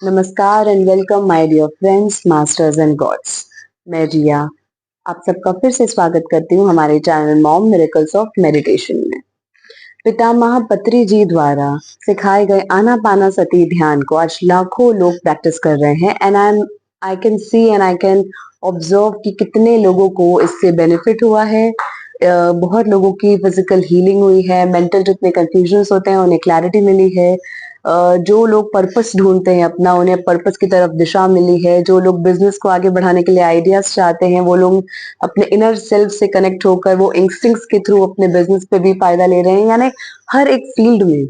नमस्कार and welcome my dear friends, masters and gods. मैं रिया आप सबका फिर से स्वागत करती हूँ हमारे channel mom miracles of meditation में। पितामह पत्री जी द्वारा सिखाए गए आनापानासती ध्यान को आज लाखों लोग प्रैक्टिस कर रहे हैं and I can see and I can observe कि कितने लोगों को इससे बेनिफिट हुआ है। बहुत लोगों की फिजिकल हीलिंग हुई है, मेंटल जितने कंफ्यूजन्स होते हैं उन्हें क्लैरिटी मिली है। जो लोग पर्पस ढूंढते हैं अपना, उन्हें पर्पस की तरफ दिशा मिली है। जो लोग बिजनेस को आगे बढ़ाने के लिए आइडियाज चाहते हैं, वो लोग अपने इनर सेल्फ से कनेक्ट होकर वो इंस्टिंक्ट्स के थ्रू अपने बिजनेस पे भी फायदा ले रहे हैं। यानी हर एक फील्ड में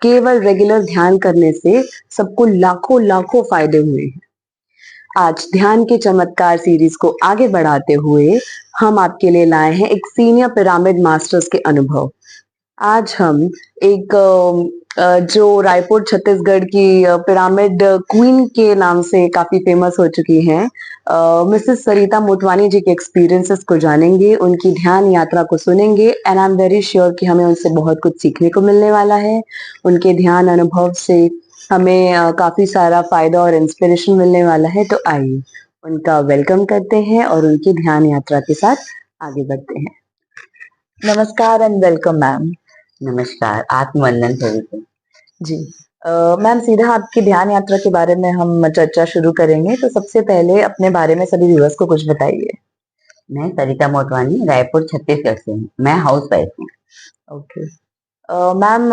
केवल रेगुलर ध्यान करने से सबको लाखों लाखों फायदे हुए हैं। आज ध्यान के चमत्कार सीरीज को आगे बढ़ाते हुए हम आपके लिए लाए हैं एक सीनियर पिरामिड मास्टर्स के अनुभव। आज हम एक जो रायपुर छत्तीसगढ़ की पिरामिड क्वीन के नाम से काफी फेमस हो चुकी हैं, मिसेस सरिता मोटवानी जी के एक्सपीरियंसेस को जानेंगे, उनकी ध्यान यात्रा को सुनेंगे and I am very sure कि हमें उनसे बहुत कुछ सीखने को मिलने वाला है। उनके ध्यान अनुभव से हमें काफी सारा फायदा और इंस्पिरेशन मिलने वाला है। तो आइए उनका वेलकम करते हैं और उनकी ध्यान यात्रा के साथ आगे बढ़ते हैं। नमस्कार एंड वेलकम मैम। नमस्कार, आत्मवंदन सभी को। जी मैम, सीधा आपकी ध्यान यात्रा के बारे में हम चर्चा शुरू करेंगे। तो सबसे पहले अपने बारे में सभी व्यूअर्स को कुछ बताइए। मैं सरिता मोटवानी, रायपुर छत्तीसगढ़ से हूँ। मैं हाउस वाइफ हूँ। ओके मैम,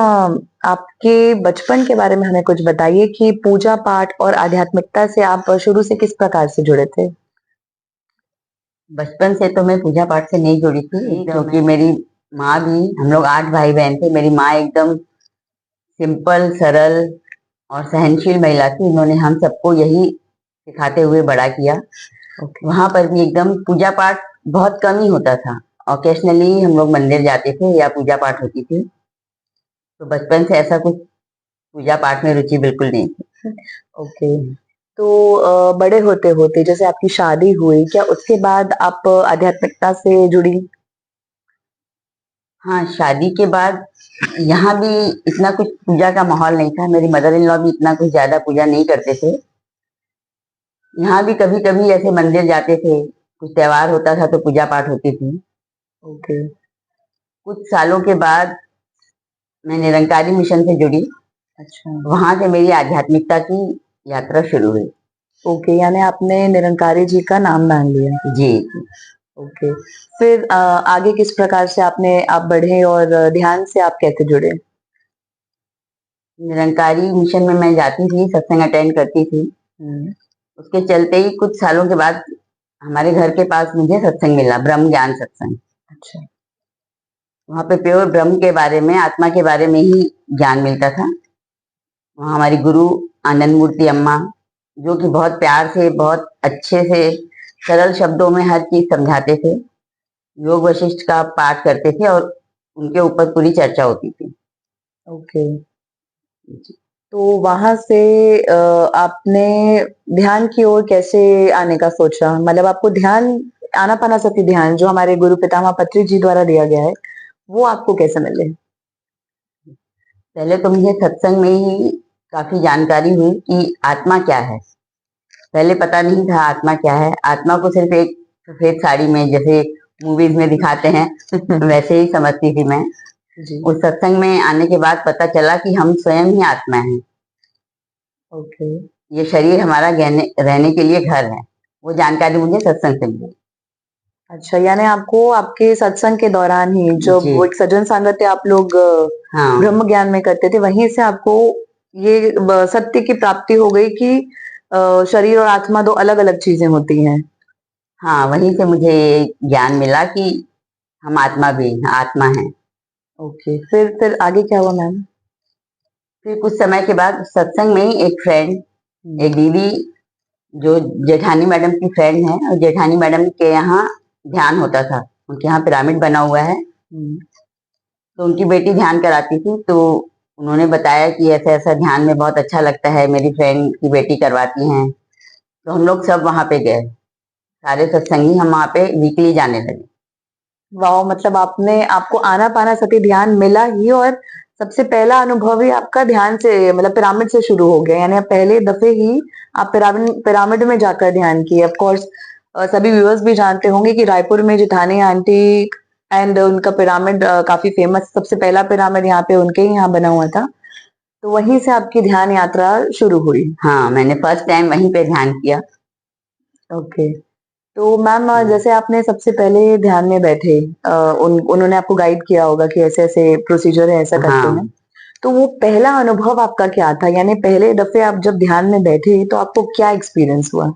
आपके बचपन के बारे में हमें कुछ बताइए कि पूजा पाठ और आध्यात्मिकता से आप शुरू से किस प्रकार से जुड़े थे। बचपन से तो मैं पूजा पाठ से नहीं जुड़ी थी, क्योंकि मेरी माँ भी, हम लोग 8 भाई बहन थे। मेरी माँ एकदम सिंपल, सरल और सहनशील महिला थी। उन्होंने हम सबको यही सिखाते हुए बड़ा किया। वहां पर भी एकदम पूजा पाठ बहुत कम ही होता था। ओकेशनली हम लोग मंदिर जाते थे या पूजा पाठ होती थी। तो बचपन से ऐसा कुछ पूजा पाठ में रुचि बिल्कुल नहीं थी। ओके तो बड़े होते होते जैसे आपकी शादी हुई, क्या उसके बाद आप आध्यात्मिकता से जुड़ी। हाँ, शादी के बाद यहाँ भी इतना कुछ पूजा का माहौल नहीं था। मेरी मदर इन लॉ भी इतना कुछ ज्यादा पूजा नहीं करते थे। यहाँ भी कभी कभी ऐसे मंदिर जाते थे, कुछ त्योहार होता था तो पूजा पाठ होती थी। ओके कुछ सालों के बाद मैं निरंकारी मिशन से जुड़ी। अच्छा। वहां से मेरी आध्यात्मिकता की यात्रा शुरू हुई। ओके यानी आपने निरंकारी जी का नाम मान लिया। जी। ओके फिर आगे किस प्रकार से आप बढ़े और ध्यान से आप कैसे जुड़े। निरंकारी मिशन में मैं जाती थी, सत्संग अटेंड करती थी। उसके चलते ही कुछ सालों के बाद हमारे घर के पास मुझे सत्संग मिला, ब्रह्म ज्ञान सत्संग। अच्छा। वहां पे प्योर ब्रह्म के बारे में, आत्मा के बारे में ही ज्ञान मिलता था। वहाँ हमारी गुरु आनंद मूर्ति अम्मा, जो कि बहुत प्यार से, बहुत अच्छे से, सरल शब्दों में हर चीज समझाते थे। योग वशिष्ठ का पाठ करते थे और उनके ऊपर पूरी चर्चा होती थी। ओके तो वहां से आपने ध्यान की ओर कैसे आने का सोचा, मतलब आपको ध्यान, आनापानासती ध्यान जो हमारे गुरु पितामह पत्री जी द्वारा दिया गया है, वो आपको कैसे मिले। पहले तो मुझे सत्संग में ही काफी जानकारी हुई कि आत्मा क्या है। पहले पता नहीं था आत्मा क्या है। आत्मा को सिर्फ एक सफेद साड़ी में, जैसे मूवीज में दिखाते हैं, वैसे ही समझती थी मैं। जी। उस सत्संग में आने के बाद पता चला कि हम स्वयं ही आत्मा हैं। ओके ये शरीर हमारा रहने के लिए घर है। वो जानकारी मुझे सत्संग से मिली। अच्छा, यानी आपको आपके सत्संग के दौरान ही जो जी। वो एक सज्जन संगत आप लोग हाँ। ब्रह्म ज्ञान में करते थे, वहीं से आपको ये सत्य की प्राप्ति हो गई कि शरीर और आत्मा दो अलग अलग चीजें होती हैं। हाँ, वहीं से मुझे ये ज्ञान मिला कि हम आत्मा भी हैं, आत्मा है। ओके फिर आगे क्या हुआ मैम। फिर कुछ समय के बाद सत्संग में ही एक फ्रेंड, एक दीदी, जो जेठानी मैडम की फ्रेंड है, और जेठानी मैडम के यहाँ ध्यान होता था। उनके यहाँ पिरामिड बना हुआ है, तो उनकी बेटी ध्यान कराती थी। तो उन्होंने बताया कि ऐसा ऐसा ध्यान में बहुत अच्छा लगता है, मेरी फ्रेंड की बेटी करवाती हैं। तो हम लोग सब वहां पे गए, सारे सत्संगी हम वहां पे वीकली जाने लगे। वाओ, मतलब आपने आपको आनापानासती ध्यान मिला ही, और सबसे पहला अनुभव ही आपका ध्यान से, मतलब पिरामिड से शुरू हो गया, यानी आप पहले दफे ही आप पिरामिड पिरामिड में जाकर ध्यान किए। ऑफ कोर्स सभी व्यूअर्स भी जानते होंगे कि रायपुर में जिठानी आंटी एंड उनका पिरामिड काफी फेमस, सबसे पहला पिरामिड यहाँ पे उनके ही यहाँ बना हुआ था। तो वहीं से आपकी ध्यान यात्रा शुरू हुई। हाँ, मैंने फर्स्ट टाइम वहीं पे ध्यान किया। ओके। तो मैम जैसे आपने सबसे पहले ध्यान में बैठे, उन्होंने आपको गाइड किया होगा कि ऐसे ऐसे प्रोसीजर है, ऐसा करते हैं। हाँ, तो वो पहला अनुभव आपका क्या था, यानी पहले दफे आप जब ध्यान में बैठे तो आपको क्या एक्सपीरियंस हुआ?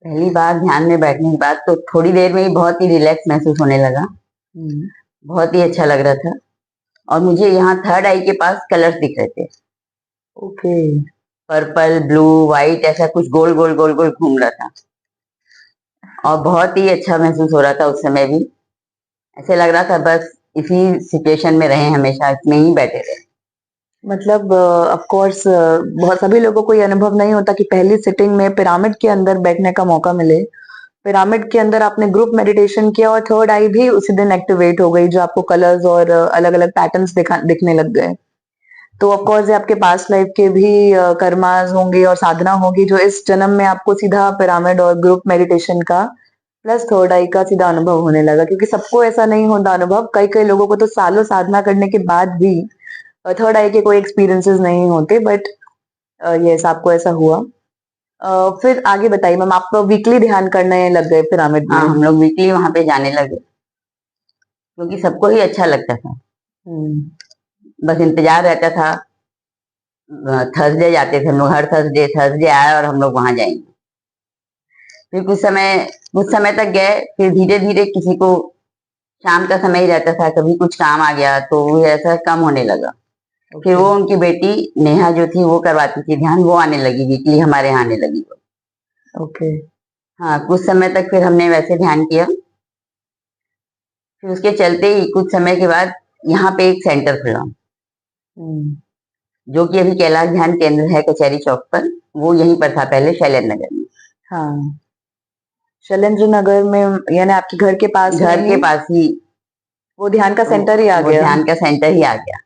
पहली बार ध्यान में बैठने के बाद तो थोड़ी देर में ही बहुत ही रिलैक्स महसूस होने लगा। हम्म। बहुत ही अच्छा लग रहा था। और मुझे यहाँ थर्ड आई के पास कलर्स दिख रहे थे। ओके। पर्पल, ब्लू, व्हाइट, ऐसा कुछ गोल गोल गोल गोल घूम रहा था। और बहुत ही अच्छा महसूस हो रहा था उस समय भी। ऐसे लग रहा था बस इसी सिचुएशन में रहे, हमेशा इसमें ही बैठे रहे। मतलब ऑफ कोर्स बहुत सभी लोगों को ये अनुभव नहीं होता कि पहली सिटिंग में पिरामिड के अंदर बैठने का मौका मिले। पिरामिड के अंदर आपने ग्रुप मेडिटेशन किया और थर्ड आई भी उसी दिन एक्टिवेट हो गई, जो आपको कलर्स और अलग अलग पैटर्न्स दिखने लग गए। तो ऑफ कोर्स ये आपके पास्ट लाइफ के भी कर्मास होंगे और साधना होगी, जो इस जन्म में आपको सीधा पिरामिड और ग्रुप मेडिटेशन का प्लस थर्ड आई का सीधा अनुभव होने लगा। क्योंकि सबको ऐसा नहीं होता अनुभव, कई कई लोगों को तो सालों साधना करने के बाद भी थर्ड आई के कोई एक्सपीरियंसेस नहीं होते, बट यस आपको ऐसा हुआ। फिर आगे बताइए मैम, आप वीकली ध्यान करने लग गए पिरामिड हाँ, में? हम लोग वीकली वहां पे जाने लगे क्योंकि सबको ही अच्छा लगता था। बस इंतजार रहता था। थर्सडे जाते थे हम लोग, हर थर्सडे थर्सडे आए और हम लोग वहां जाएंगे। फिर कुछ समय तक गए, फिर धीरे धीरे किसी को शाम का समय ही रहता था, कभी कुछ काम आ गया तो वो ऐसा कम होने लगा। फिर वो उनकी बेटी नेहा जो थी वो करवाती थी ध्यान, वो आने लगी वीकली, हमारे यहाँ आने लगी वो। ओके। हाँ, कुछ समय तक फिर हमने वैसे ध्यान किया। फिर उसके चलते ही कुछ समय के बाद यहाँ पे एक सेंटर खुला, जो कि अभी कैलाश ध्यान केंद्र है कचहरी चौक पर। वो यहीं पर था पहले, शैलेंद्र नगर में। हाँ, शैलेंद्र नगर में, यानी आपके घर के पास में घर के ही पास ही वो ध्यान का सेंटर ही आ वो गया। ध्यान का सेंटर ही आ गया।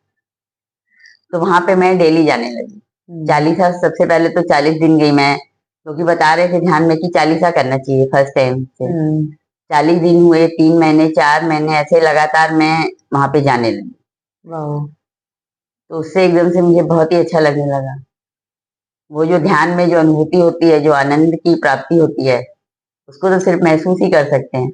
तो वहां पे मैं डेली जाने लगी। चालीसा, सबसे पहले तो 40 दिन गई मैं, क्योंकि बता रहे थे ध्यान में कि चालीसा करना चाहिए फर्स्ट टाइम से। 40 दिन हुए, 3 महीने, 4 महीने, ऐसे लगातार मैं वहां पे जाने लगी। वाह। तो उससे एकदम से मुझे बहुत ही अच्छा लगने लगा। वो जो ध्यान में जो अनुभूति होती है, जो आनंद की प्राप्ति होती है, उसको तो सिर्फ महसूस ही कर सकते हैं।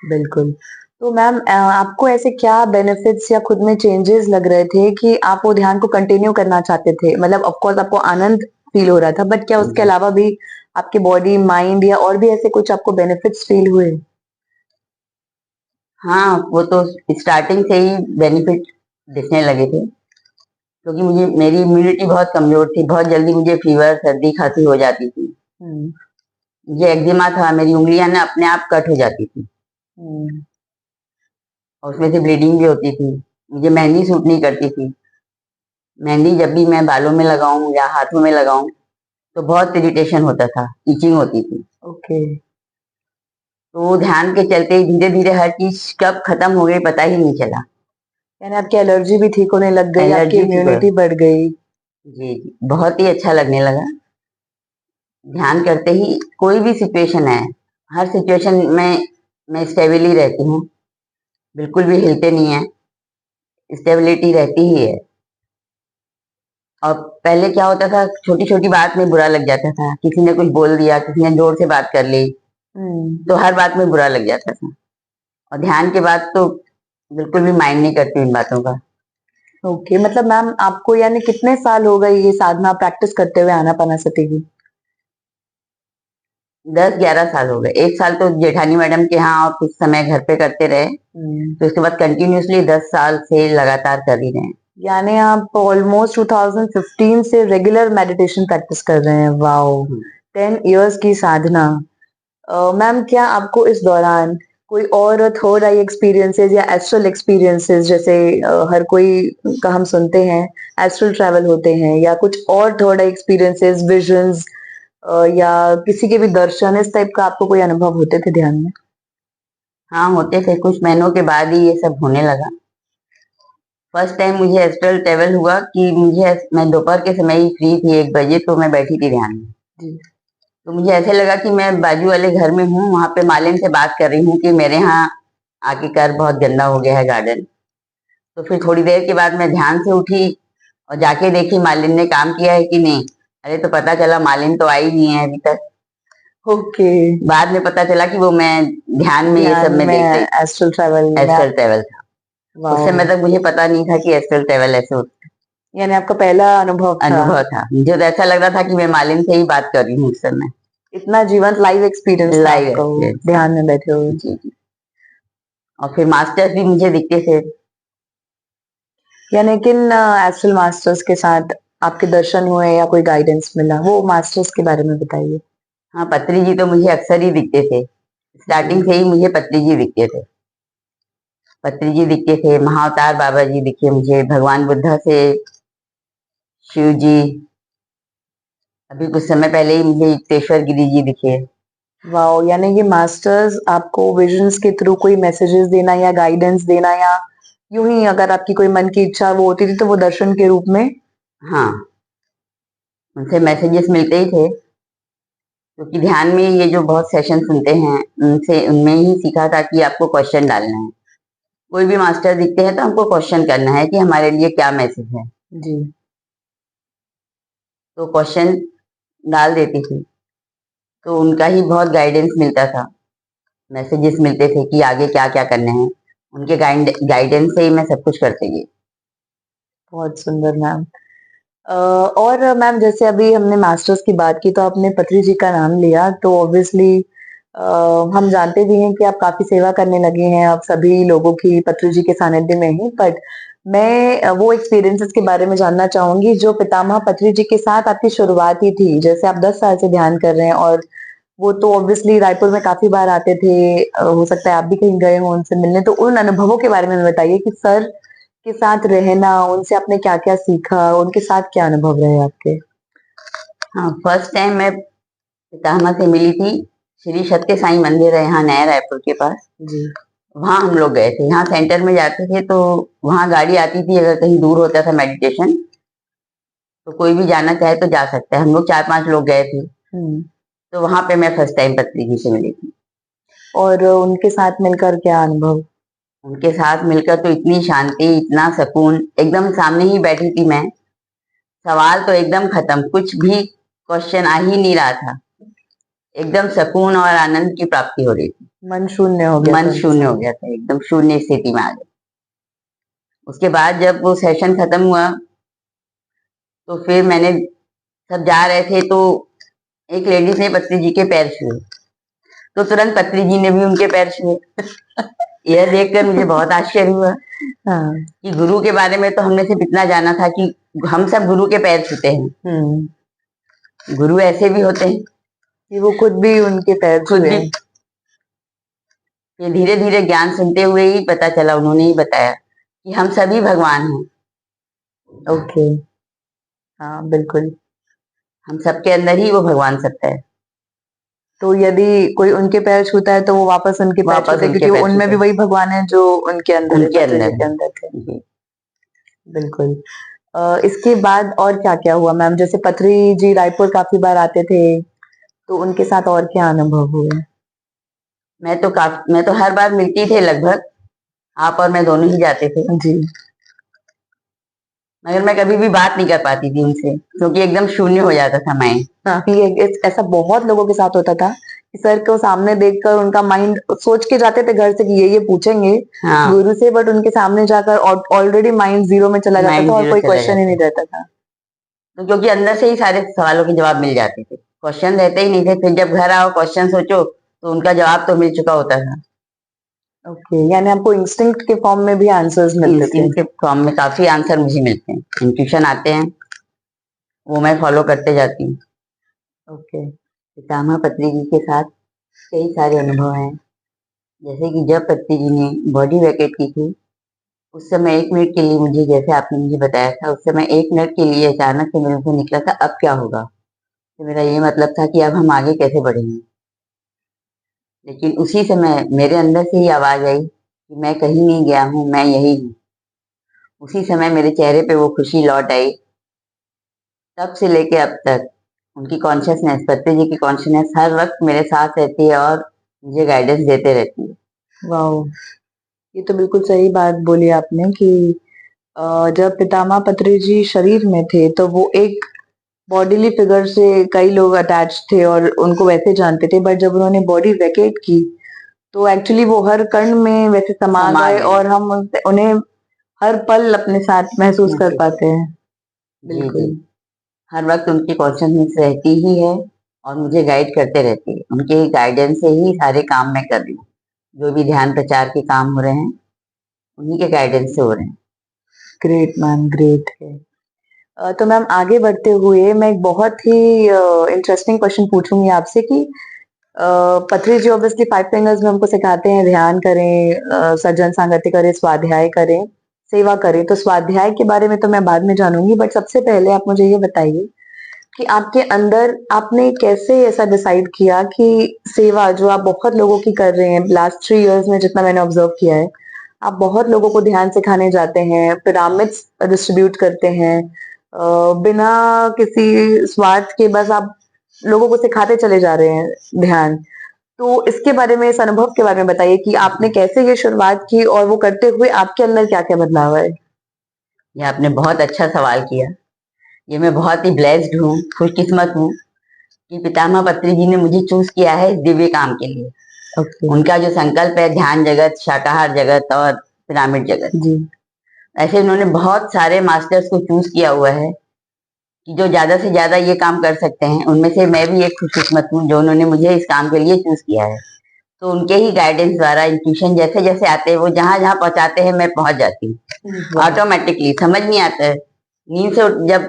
बिल्कुल। तो मैम आपको ऐसे क्या बेनिफिट्स या खुद में चेंजेस लग रहे थे कि आप वो ध्यान को कंटिन्यू करना चाहते थे? मतलब ऑफ कोर्स आपको आनंद फील हो रहा था, बट क्या उसके अलावा भी आपके बॉडी माइंड या और भी ऐसे कुछ आपको बेनिफिट्स फील हुए? हाँ, वो तो स्टार्टिंग से ही बेनिफिट दिखने लगे थे, क्योंकि मुझे मेरी इम्यूनिटी बहुत कमजोर थी। बहुत जल्दी मुझे फीवर, सर्दी, खांसी हो जाती थी। मुझे एक्जिमा था, मेरी उंगलियां ना अपने आप कट हो जाती थी और उसमें से ब्लीडिंग भी होती थी। मुझे मेहंदी सूट नहीं करती थी। मेहंदी जब भी मैं बालों में लगाऊं या हाथों में लगाऊं तो बहुत इरिटेशन होता था, इचिंग होती थी। ओके। तो वो ध्यान के चलते ही धीरे धीरे हर चीज कब खत्म हो गई पता ही नहीं चला। यानी आपकी एलर्जी भी ठीक होने लग गई, आपकी एलर्जी थी पर, इम्यूनिटी बढ़ गई। जी जी, बहुत ही अच्छा लगने लगा। ध्यान करते ही कोई भी सिचुएशन है, हर सिचुएशन में मैं स्टेबली रहती हूँ, बिल्कुल भी हिलते नहीं है, स्टेबिलिटी रहती ही है। और पहले क्या होता था, छोटी छोटी बात में बुरा लग जाता था, किसी ने कुछ बोल दिया, किसी ने जोर से बात कर ली, तो हर बात में बुरा लग जाता था। और ध्यान के बाद तो बिल्कुल भी माइंड नहीं करती इन बातों का। ओके। मतलब मैम आपको यानी कितने साल हो गए ये साधना प्रैक्टिस करते हुए आनापानासती की? 10-11 साल हो गए। 1 साल तो जेठानी मैडम के यहाँ और कुछ समय घर पे करते रहे, तो उसके बाद कंटिन्यूअसली 10 साल से लगातार कर ही रहे हैं। यानी आप ऑलमोस्ट 2015 से रेगुलर मेडिटेशन प्रैक्टिस कर रहे हैं। वाओ, 10 इयर्स की साधना। मैम क्या आपको इस दौरान कोई और थर्ड आई एक्सपीरियंसेस या एस्ट्रल एक्सपीरियंसेस, जैसे हर कोई का हम सुनते हैं एस्ट्रल ट्रैवल होते हैं, या कुछ और थर्ड आई एक्सपीरियंसेस, विजन्स या किसी के भी दर्शन, इस टाइप का आपको कोई अनुभव होते थे ध्यान में? हाँ होते थे, कुछ महीनों के बाद ही ये सब होने लगा। फर्स्ट टाइम मुझे एस्ट्रल ट्रेवल हुआ कि मैं दोपहर के समय ही फ्री थी, 1 बजे, तो मैं बैठी थी ध्यान में। जी। तो मुझे ऐसे लगा कि मैं बाजू वाले घर में हूँ, वहां पे मालिन से बात कर रही हूँ कि मेरे यहाँ आके कर बहुत गंदा हो गया है गार्डन। तो फिर थोड़ी देर के बाद मैं ध्यान से उठी और जाके देखी मालिन ने काम किया है कि नहीं। अरे तो पता चला मालिन तो आई नहीं है अभी तक। ओके। बाद में पता चला कि वो मैं ध्यान में ये ध्यान सब में में देख रही, एस्ट्रल ट्रैवल में एस्ट्रल ट्रेवल था। उस वाओ। समय तक मुझे पता नहीं था कि एस्ट्रल ट्रेवल ऐसे यानी आपका पहला अनुभव था। अनुभव था। मुझे तो ऐसा लग रहा था कि मैं मालिन से ही बात कर रही हूँ उस समय। इतना जीवंत लाइव एक्सपीरियंस था लाइव आपका वो एक्सपीरियंस था। ध्यान में बैठे हुए। जी जी। और फिर मास्टर्स भी मुझे दिखते थे। यानी किन एस्ट्रल मास्टर्स के साथ आपके दर्शन हुए या कोई गाइडेंस मिला, वो मास्टर्स के बारे में बताइए। हाँ, पत्री जी तो मुझे अक्सर ही दिखते थे, स्टार्टिंग से ही मुझे पत्री जी दिखते थे। पत्री जी दिखते थे, महाअवतार बाबा जी दिखे मुझे, भगवान बुद्धा से शिव जी, अभी कुछ समय पहले ही मुझे युक्तेश्वर गिरी जी दिखे। वाओ, यानी ये मास्टर्स आपको विजन्स के थ्रू कोई मैसेजेस देना या गाइडेंस देना, या यूं ही अगर आपकी कोई मन की इच्छा वो होती थी तो वो दर्शन के रूप में। हाँ, उनसे मैसेजेस मिलते ही थे, क्योंकि ध्यान में ये जो बहुत सेशन सुनते हैं उनसे, उनमें ही सीखा था कि आपको क्वेश्चन डालना है। कोई भी मास्टर दिखते हैं तो हमको क्वेश्चन करना है कि हमारे लिए क्या मैसेज है। जी। तो क्वेश्चन डाल देती थी, तो उनका ही बहुत गाइडेंस मिलता था, मैसेजेस मिलते थे कि आगे क्या क्या करना है। उनके गाइडेंस से ही मैं सब कुछ करती गई। बहुत सुंदर मैम। और मैम जैसे अभी हमने मास्टर्स की बात की तो आपने पत्री जी का नाम लिया, तो ऑब्वियसली हम जानते भी हैं कि आप काफी सेवा करने लगे हैं अब सभी लोगों की पत्री जी के सानिध्य में ही। बट मैं वो एक्सपीरियंसेस के बारे में जानना चाहूंगी जो पितामह पत्री जी के साथ आपकी शुरुआत ही थी। जैसे आप 10 साल से ध्यान कर रहे हैं और वो तो ऑब्वियसली रायपुर में काफी बार आते थे, हो सकता है आप भी कहीं गए हो उनसे मिलने, तो उन अनुभवों के बारे में बताइए कि सर के साथ रहना, उनसे आपने क्या क्या सीखा, उनके साथ क्या अनुभव रहे आपके। हाँ, फर्स्ट टाइम मैं पितामह से मिली थी, श्री सत्य साई मंदिर है यहाँ नया रायपुर के पास, जी। वहां हम लोग गए थे। यहाँ सेंटर में जाते थे तो वहां गाड़ी आती थी, अगर कहीं दूर होता था मेडिटेशन तो कोई भी जाना चाहे तो जा सकता है। हम लोग 4-5 लोग गए थे, हम्म। तो वहां पे मैं फर्स्ट टाइम पत्री जी से मिली थी। और उनके साथ मिलकर क्या अनुभव। उनके साथ मिलकर तो इतनी शांति, इतना सुकून, एकदम सामने ही बैठी थी मैं, सवाल तो एकदम खत्म, कुछ भी क्वेश्चन आ ही नहीं रहा था, एकदम सुकून और आनंद की प्राप्ति हो रही थी। मन शून्य हो गया मन था शून्य हो इंसान। गया था, एकदम शून्य स्थिति में आ गया। उसके बाद जब वो सेशन खत्म हुआ तो फिर मैंने, सब जा रहे थे तो एक लेडीज ने पत्री जी के पैर छुए, तो तुरंत पत्री जी ने भी उनके पैर छुए। यह देखकर मुझे बहुत आश्चर्य हुआ हाँ। कि गुरु के बारे में तो हमने सिर्फ इतना जाना था कि हम सब गुरु के पैर छूते हैं, गुरु ऐसे भी होते हैं कि वो खुद भी उनके पैर खुद छुए। भी। ये धीरे धीरे ज्ञान सुनते हुए ही पता चला, उन्होंने ही बताया कि हम सभी भगवान हैं, ओके। हाँ बिल्कुल। हम सबके अंदर ही वो भगवान सत्ता है। तो यदि कोई उनके पैर छूता है तो वो वापस उनके पैर वापस छूते हैं, उनके क्योंकि पैर उनमें छूते भी हैं, वही भगवान है जो उनके अंदर है, उनके पत्री जी अंदर के है। अंदर थे। जी। बिल्कुल। इसके बाद और क्या क्या हुआ मैम, जैसे पत्री जी रायपुर काफी बार आते थे, तो उनके साथ और क्या अनुभव हुए। मैं तो हर बार मिलती थे लगभग, आप और मैं दोनों ही जाते थे, जी। मगर मैं कभी भी बात नहीं कर पाती थी उनसे, क्योंकि एकदम शून्य हो जाता था माइंड। हाँ, ऐसा बहुत लोगों के साथ होता था कि सर को सामने देखकर उनका माइंड सोच के जाते थे घर से कि ये पूछेंगे हाँ, गुरु से, बट उनके सामने जाकर ऑलरेडी माइंड जीरो में चला जाता था माइंड और जीरो कोई चला क्वेश्चन ही जाता नहीं है। रहता था। तो क्योंकि अंदर से ही सारे सवालों के जवाब मिल जाते थे, क्वेश्चन रहते ही नहीं थे। फिर जब घर आओ क्वेश्चन सोचो तो उनका जवाब तो मिल चुका होता था। ओके, यानी आपको इंस्टिंक्ट के फॉर्म में भी आंसर्स मिलते थे। इंस्टिंक्ट के फॉर्म में काफी आंसर मुझे मिलते हैं, इंट्यूशन आते हैं, वो मैं फॉलो करते जाती हूँ। ओके। पितामह पत्री जी के साथ कई सारे अनुभव हैं। जैसे कि जब पत्री जी ने बॉडी वैकेट की थी, उस समय 1 मिनट के लिए मुझे, जैसे आपने मुझे बताया था, उस समय 1 मिनट के लिए अचानक से मेरे से निकला था अब क्या होगा। तो मेरा ये मतलब था कि अब हम आगे कैसे बढ़ेंगे। लेकिन उसी समय मेरे अंदर से ही आवाज आई कि मैं कहीं नहीं गया हूँ, मैं यही हूँ। उसी समय मेरे चेहरे पे वो खुशी लौट आई। तब से लेके अब तक उनकी कॉन्शियसनेस, पत्ते जी की कॉन्शियसनेस हर वक्त मेरे साथ रहती है और मुझे गाइडेंस देते रहती है। वाओ, ये तो बिल्कुल सही बात बोली आपने कि जब पितामह पत्री जी शरीर में थे तो वो एक बॉडीली फिगर से कई लोग अटैच थे और उनको वैसे जानते थे, बट जब उन्होंने बॉडी वैकेट की तो एक्चुअली वो हर कण में वैसे समा समा गए गए। और हम उन्हें हर पल अपने साथ महसूस कर पाते हैं। जी जी, बिल्कुल। हर वक्त उनकी कॉन्शियसनेस रहती ही है और मुझे गाइड करते रहती है। उनके गाइडेंस से ही सारे काम मैं कर रही हूँ। जो भी ध्यान प्रचार के काम हो रहे हैं उन्हीं के गाइडेंस से हो रहे हैं। ग्रेट मैम, ग्रेट है। तो मैम आगे बढ़ते हुए मैं एक बहुत ही इंटरेस्टिंग क्वेश्चन पूछूंगी आपसे कि पत्री जी ऑब्वियसली 5 फिंगर्स में हमको सिखाते हैं ध्यान करें, सज्जन संगति करें, स्वाध्याय करें, सेवा करें। तो स्वाध्याय के बारे में तो मैं बाद में जानूंगी, बट सबसे पहले आप मुझे ये बताइए कि आपके अंदर आपने कैसे ऐसा डिसाइड किया कि सेवा जो आप बहुत लोगों की कर रहे हैं, लास्ट 3 इयर्स में जितना मैंने ऑब्जर्व किया है, आप बहुत लोगों को ध्यान सिखाने जाते हैं, पिरामिड्स डिस्ट्रीब्यूट करते हैं, बिना किसी स्वार्थ के बस आप लोगों को सिखाते चले जा रहे हैं ध्यान। तो इसके बारे में, इस अनुभव के बारे में बताइए कि आपने कैसे ये शुरुआत की और वो करते हुए आपके अंदर क्या क्या बदलाव आए। ये आपने बहुत अच्छा सवाल किया। ये मैं बहुत ही ब्लेस्ड हूँ, खुशकिस्मत हूँ कि पितामह पत्री जी ने मुझे चूज किया है इस दिव्य काम के लिए। ओके। उनका जो संकल्प है ध्यान जगत, शाकाहार जगत और पिरामिड जगत, जी। ऐसे उन्होंने बहुत सारे मास्टर्स को चूज किया हुआ है कि जो ज्यादा से ज्यादा ये काम कर सकते हैं। उनमें से मैं भी एक खुशकिस्मत हूँ जो उन्होंने मुझे इस काम के लिए चूज किया है। तो उनके ही गाइडेंस द्वारा, इंट्यूशन जैसे जैसे आते हैं, वो जहां जहां पहुंचाते हैं मैं पहुंच जाती हूँ ऑटोमेटिकली। समझ नहीं आता है, नींद से जब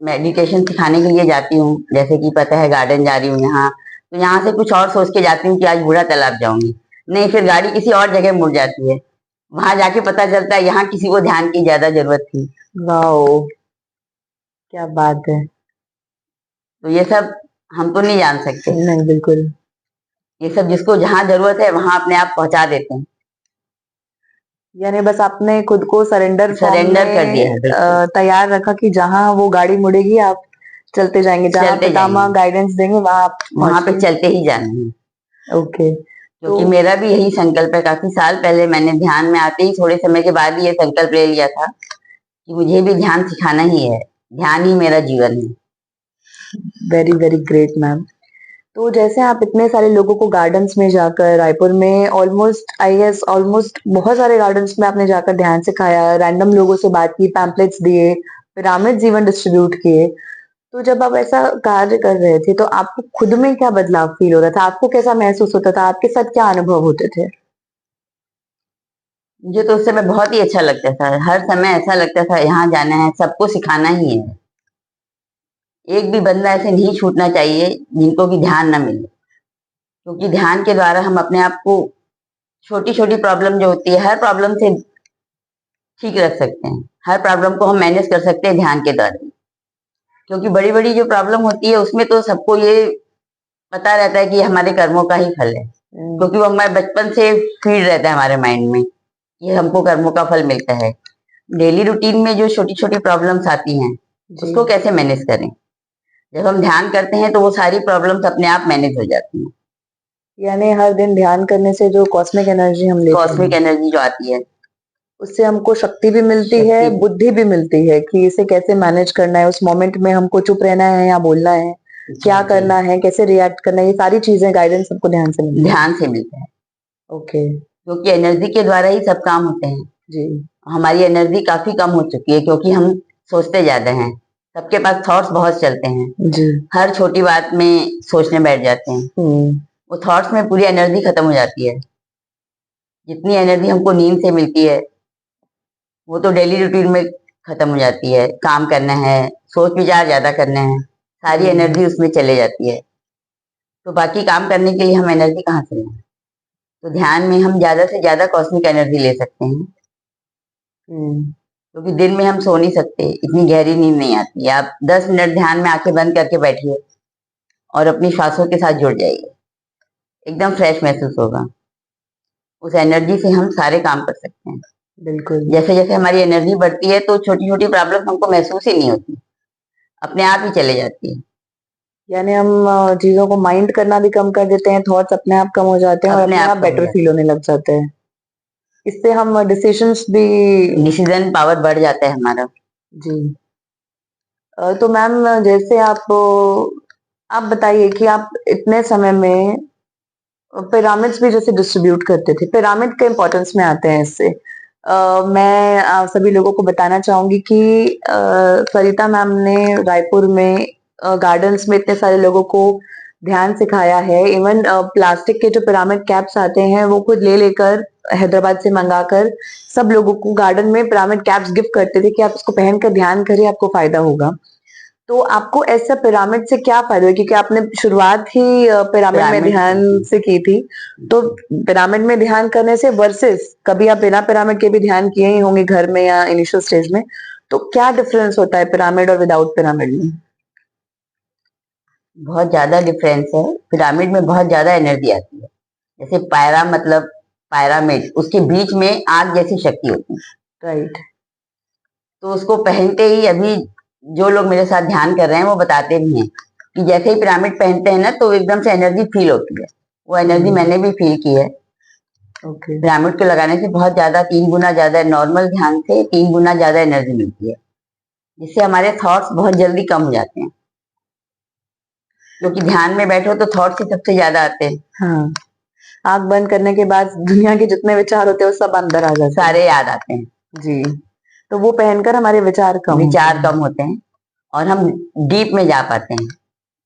मेडिटेशन सिखाने के लिए जाती हूँ, जैसे कि पता है गार्डन जा रही हूँ यहाँ, तो यहाँ से कुछ और सोच के जाती हूँ कि आज बूढ़ा तालाब जाऊंगी, नहीं फिर गाड़ी किसी और जगह मुड़ जाती है। वहां जाके पता चलता है यहाँ किसी को ध्यान की ज्यादा जरूरत थी। वाओ, क्या बात है। तो ये सब हम तो नहीं जान सकते। नहीं, बिल्कुल। ये सब जिसको जहाँ जरूरत है वहां अपने आप पहुंचा देते हैं। यानी बस आपने खुद को सरेंडर फॉर्म सरेंडर कर दिया है, में बिल्कुल। तैयार रखा कि जहां वो गाड़ी मुड़ेगी आप चलते जाएंगे, जहां चलते पितामह जाएंगे, गाइडेंस देंगे वहां आप वहां पे पहुंचे। चलते ही जाना है। ओके। तो क्योंकि मेरा भी यही संकल्प है। काफी साल पहले मैंने ध्यान में आते ही थोड़े समय के बाद ही ये संकल्प ले लिया था कि मुझे भी ध्यान सिखाना ही है। ध्यान ही मेरा जीवन है। Very very great ma'am. तो जैसे आप इतने सारे लोगों को गार्डन्स में जाकर, रायपुर में ऑलमोस्ट आई गेस ऑलमोस्ट बहुत सारे गार्डन्स में आपने जाकर ध्यान सिखाया, रैंडम लोगों से बात की, पैम्पलेट्स दिए, पिरामिड जीवन डिस्ट्रीब्यूट किए। तो जब आप ऐसा कार्य कर रहे थे तो आपको खुद में क्या बदलाव फील हो रहा था, आपको कैसा महसूस होता था, आपके साथ क्या अनुभव होते थे। मुझे तो उस समय बहुत ही अच्छा लगता था। हर समय ऐसा लगता था यहाँ जाना है, सबको सिखाना ही है। एक भी बंदा ऐसे नहीं छूटना चाहिए जिनको कि ध्यान न मिले। क्योंकि ध्यान के द्वारा हम अपने आप को, छोटी छोटी प्रॉब्लम जो होती है, हर प्रॉब्लम से ठीक रख सकते हैं। हर प्रॉब्लम को हम मैनेज कर सकते हैं ध्यान के द्वारा। क्योंकि बड़ी बड़ी जो प्रॉब्लम होती है उसमें तो सबको ये पता रहता है कि ये हमारे कर्मों का ही फल है। क्योंकि वो हमारे बचपन से फीड रहता है हमारे माइंड में कि हमको कर्मों का फल मिलता है। डेली रूटीन में जो छोटी छोटी प्रॉब्लम्स आती हैं जी। उसको कैसे मैनेज करें। जब हम ध्यान करते हैं तो वो सारी प्रॉब्लम्स अपने आप मैनेज हो जाती हैं। यानी हर दिन ध्यान करने से जो कॉस्मिक एनर्जी हम लेते कॉस्मिक हैं, एनर्जी जो आती है, उससे हमको शक्ति भी मिलती है, शक्ति, बुद्धि भी मिलती है कि इसे कैसे मैनेज करना है, उस मोमेंट में हमको चुप रहना है या बोलना है, क्या करना है, कैसे रिएक्ट करना है, ये सारी चीजें गाइडेंस हमको ध्यान से मिलती है। ध्यान से मिलता है। ओके। क्योंकि एनर्जी के द्वारा ही सब काम होते हैं। जी। हमारी एनर्जी काफी कम हो चुकी है क्योंकि हम सोचते ज्यादा हैं। सबके पास थॉट्स बहुत चलते हैं। जी। हर छोटी बात में सोचने बैठ जाते हैं। वो थॉट्स में पूरी एनर्जी खत्म हो जाती है। जितनी एनर्जी हमको नींद से मिलती है वो तो डेली रूटीन में खत्म हो जाती है। काम करना है, सोच विचार ज्यादा करने हैं, सारी एनर्जी उसमें चले जाती है। तो बाकी काम करने के लिए हम एनर्जी कहाँ से लें। तो ध्यान में हम ज्यादा से ज्यादा कॉस्मिक एनर्जी ले सकते हैं। क्योंकि दिन में हम सो नहीं सकते, इतनी गहरी नींद नहीं आती। आप 10 मिनट ध्यान में आंखें बंद करके बैठिए और अपनी श्वासों के साथ जुड़ जाइए। एकदम फ्रेश महसूस होगा। उस एनर्जी से हम सारे काम कर सकते हैं। बिल्कुल। जैसे जैसे हमारी एनर्जी बढ़ती है तो छोटी छोटी प्रॉब्लम हमको महसूस ही नहीं होती, अपने आप ही चले जाती है। यानी हम चीजों को माइंड करना भी कम कर देते हैं, थॉट्स अपने आप कम हो जाते हैं और अपने अपने आप आप कम हो बेटर जाते फील होने लग जाते हैं। इससे हम डिसीजंस भी। हैं, डिसीजन पावर बढ़ जाता है हमारा। जी। तो मैम जैसे आप बताइए कि आप इतने समय में पिरामिड्स भी जैसे डिस्ट्रीब्यूट करते थे, पिरामिड के इम्पोर्टेंस में आते हैं इससे। मैं सभी लोगों को बताना चाहूंगी कि सरिता मैम ने रायपुर में गार्डन्स में इतने सारे लोगों को ध्यान सिखाया है। इवन प्लास्टिक के जो पिरामिड कैप्स आते हैं वो खुद ले लेकर हैदराबाद से मंगाकर सब लोगों को गार्डन में पिरामिड कैप्स गिफ्ट करते थे कि आप इसको पहनकर ध्यान करिए, आपको फायदा होगा। तो आपको ऐसा पिरामिड से क्या फायदा हुआ, क्योंकि आपने शुरुआत ही पिरामिड में पिरामिड ध्यान से की थी। तो पिरामिड में ध्यान करने से वर्सेस कभी आप बिना पिरामिड के भी ध्यान किए ही होंगे घर में या इनिशियल स्टेज में, तो क्या डिफरेंस होता है पिरामिड और विदाउट पिरामिड में? बहुत ज्यादा डिफरेंस है। पिरामिड में बहुत ज्यादा एनर्जी आती है। जैसे पायरा मतलब पायरामिड, उसके बीच में आग जैसी शक्ति होती है। राइट। तो उसको पहनते ही अभी जो लोग मेरे साथ ध्यान कर रहे हैं वो बताते भी हैं कि जैसे ही पिरामिड पहनते हैं ना तो एकदम से एनर्जी फील होती है। वो एनर्जी मैंने भी फील की है। ओके। पिरामिड को लगाने से बहुत ज्यादा 3 गुना ज्यादा, नॉर्मल ध्यान से 3 गुना ज्यादा एनर्जी मिलती है, जिससे हमारे थॉट्स बहुत जल्दी कम हो जाते हैं। क्योंकि ध्यान में बैठो तो थॉट्स ही सबसे ज्यादा आते हैं। हाँ, आंख बंद करने के बाद दुनिया के जितने विचार होते हैं वो सब अंदर आ जाते हैं। सारे याद आते हैं। जी। तो वो पहनकर हमारे विचार कम विचार कम होते हैं और हम डीप में जा पाते हैं।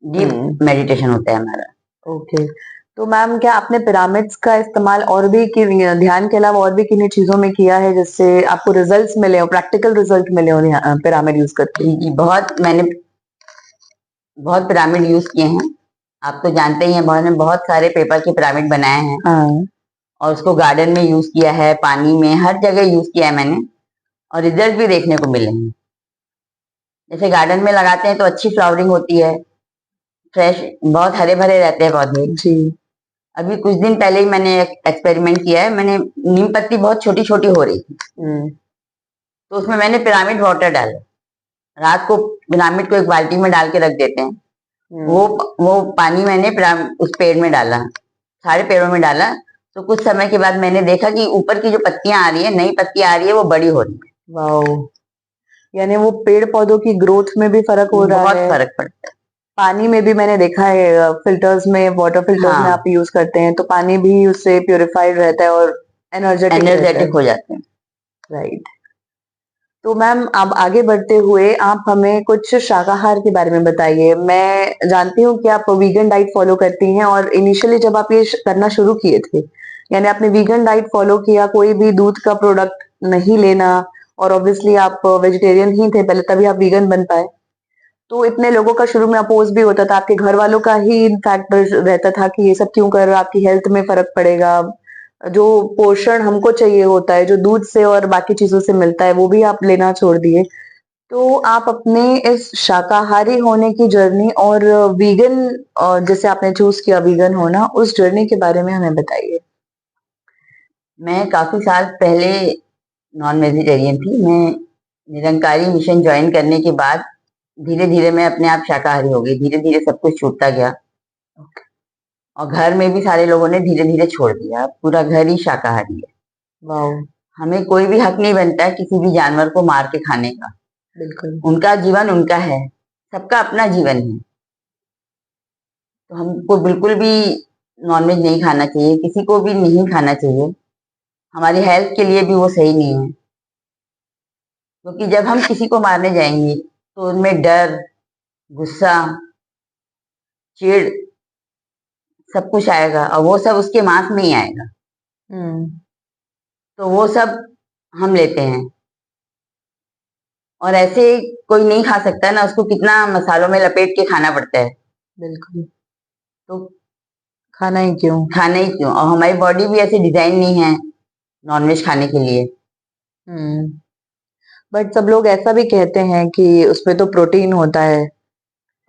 डीप मेडिटेशन होता है हमारा। ओके। तो मैम क्या आपने पिरामिड्स का इस्तेमाल और भी ध्यान के अलावा और भी किन्हीं चीजों में किया है जिससे आपको रिजल्ट्स मिले हो, प्रैक्टिकल रिजल्ट मिले हो पिरामिड यूज करके? जी, मैंने बहुत पिरामिड यूज किए हैं। आप तो जानते ही हैं, मैंने बहुत सारे पेपर के पिरामिड बनाए हैं। हाँ। और उसको गार्डन में यूज किया है, पानी में, हर जगह यूज किया है मैंने, और रिजल्ट भी देखने को मिले हैं। जैसे गार्डन में लगाते हैं तो अच्छी फ्लावरिंग होती है, फ्रेश, बहुत हरे भरे रहते हैं पौधे। जी। अभी कुछ दिन पहले ही मैंने एक एक्सपेरिमेंट किया है। मैंने नीम पत्ती बहुत छोटी छोटी हो रही थी, तो उसमें मैंने पिरामिड वाटर डाला। रात को पिरामिड को एक बाल्टी में डाल के रख देते हैं। वो पानी मैंने उस पेड़ में डाला, सारे पेड़ों में डाला। तो कुछ समय के बाद मैंने देखा कि ऊपर की जो पत्तियां आ रही है, नई पत्तियां आ रही है, वो बड़ी हो रही है। वाओ। यानी वो पेड़ पौधों की ग्रोथ में भी फर्क हो रहा बहुत है। फर्क पड़ता है। पानी में भी मैंने देखा है, फिल्टर्स में, वाटर फिल्टर्स में हाँ, आप यूज करते हैं तो पानी भी उससे प्योरिफाइड रहता है और एनर्जेटिक रहता है। एनर्जेटिक हो जाते हैं। राइट। तो मैम अब आगे बढ़ते हुए आप हमें कुछ शाकाहार के बारे में बताइए। मैं जानती हूँ कि आप वीगन डाइट फॉलो करती हैं और इनिशियली जब आप ये करना शुरू किए थे, यानी आपने वीगन डाइट फॉलो किया, कोई भी दूध का प्रोडक्ट नहीं लेना, और ऑब्वियसली आप वेजिटेरियन ही थे पहले तभी आप वीगन बन पाए। तो इतने लोगों का शुरू में अपोज भी होता था, आपके घर वालों का ही इनफैक्ट रहता था कि ये सब क्यों कर रहे हो, आपकी हेल्थ में फर्क पड़ेगा, जो पोषण हमको चाहिए होता है जो दूध से और बाकी चीजों से मिलता है वो भी आप लेना छोड़ दिए। तो आप अपने इस शाकाहारी होने की जर्नी और वीगन, जैसे आपने चूज किया वीगन होना, उस जर्नी के बारे में हमें बताइए। मैं काफी साल पहले नॉन वेजिटेरियन थी। मैं निरंकारी मिशन ज्वाइन करने के बाद धीरे धीरे मैं अपने आप शाकाहारी हो गई। धीरे धीरे सब कुछ छूटता गया और घर में भी सारे लोगों ने धीरे धीरे छोड़ दिया। पूरा घर ही शाकाहारी है। वाओ। हमें कोई भी हक नहीं बनता है किसी भी जानवर को मार के खाने का। बिल्कुल। उनका जीवन उनका है, सबका अपना जीवन है। तो हमको बिल्कुल भी नॉनवेज नहीं खाना चाहिए, किसी को भी नहीं खाना चाहिए। हमारी हेल्थ के लिए भी वो सही नहीं है। क्योंकि जब हम किसी को मारने जाएंगे तो उनमें डर, गुस्सा, चिढ़, सब कुछ आएगा और वो सब उसके मांस में ही आएगा। हम्म। तो वो सब हम लेते हैं और ऐसे कोई नहीं खा सकता ना, उसको कितना मसालों में लपेट के खाना पड़ता है। बिल्कुल। तो खाना ही क्यों। खाना ही क्यों, और हमारी बॉडी भी ऐसे डिजाइन नहीं है नॉनवेज खाने के लिए। हम्म। बट सब लोग ऐसा भी कहते हैं कि उसमें तो प्रोटीन होता है,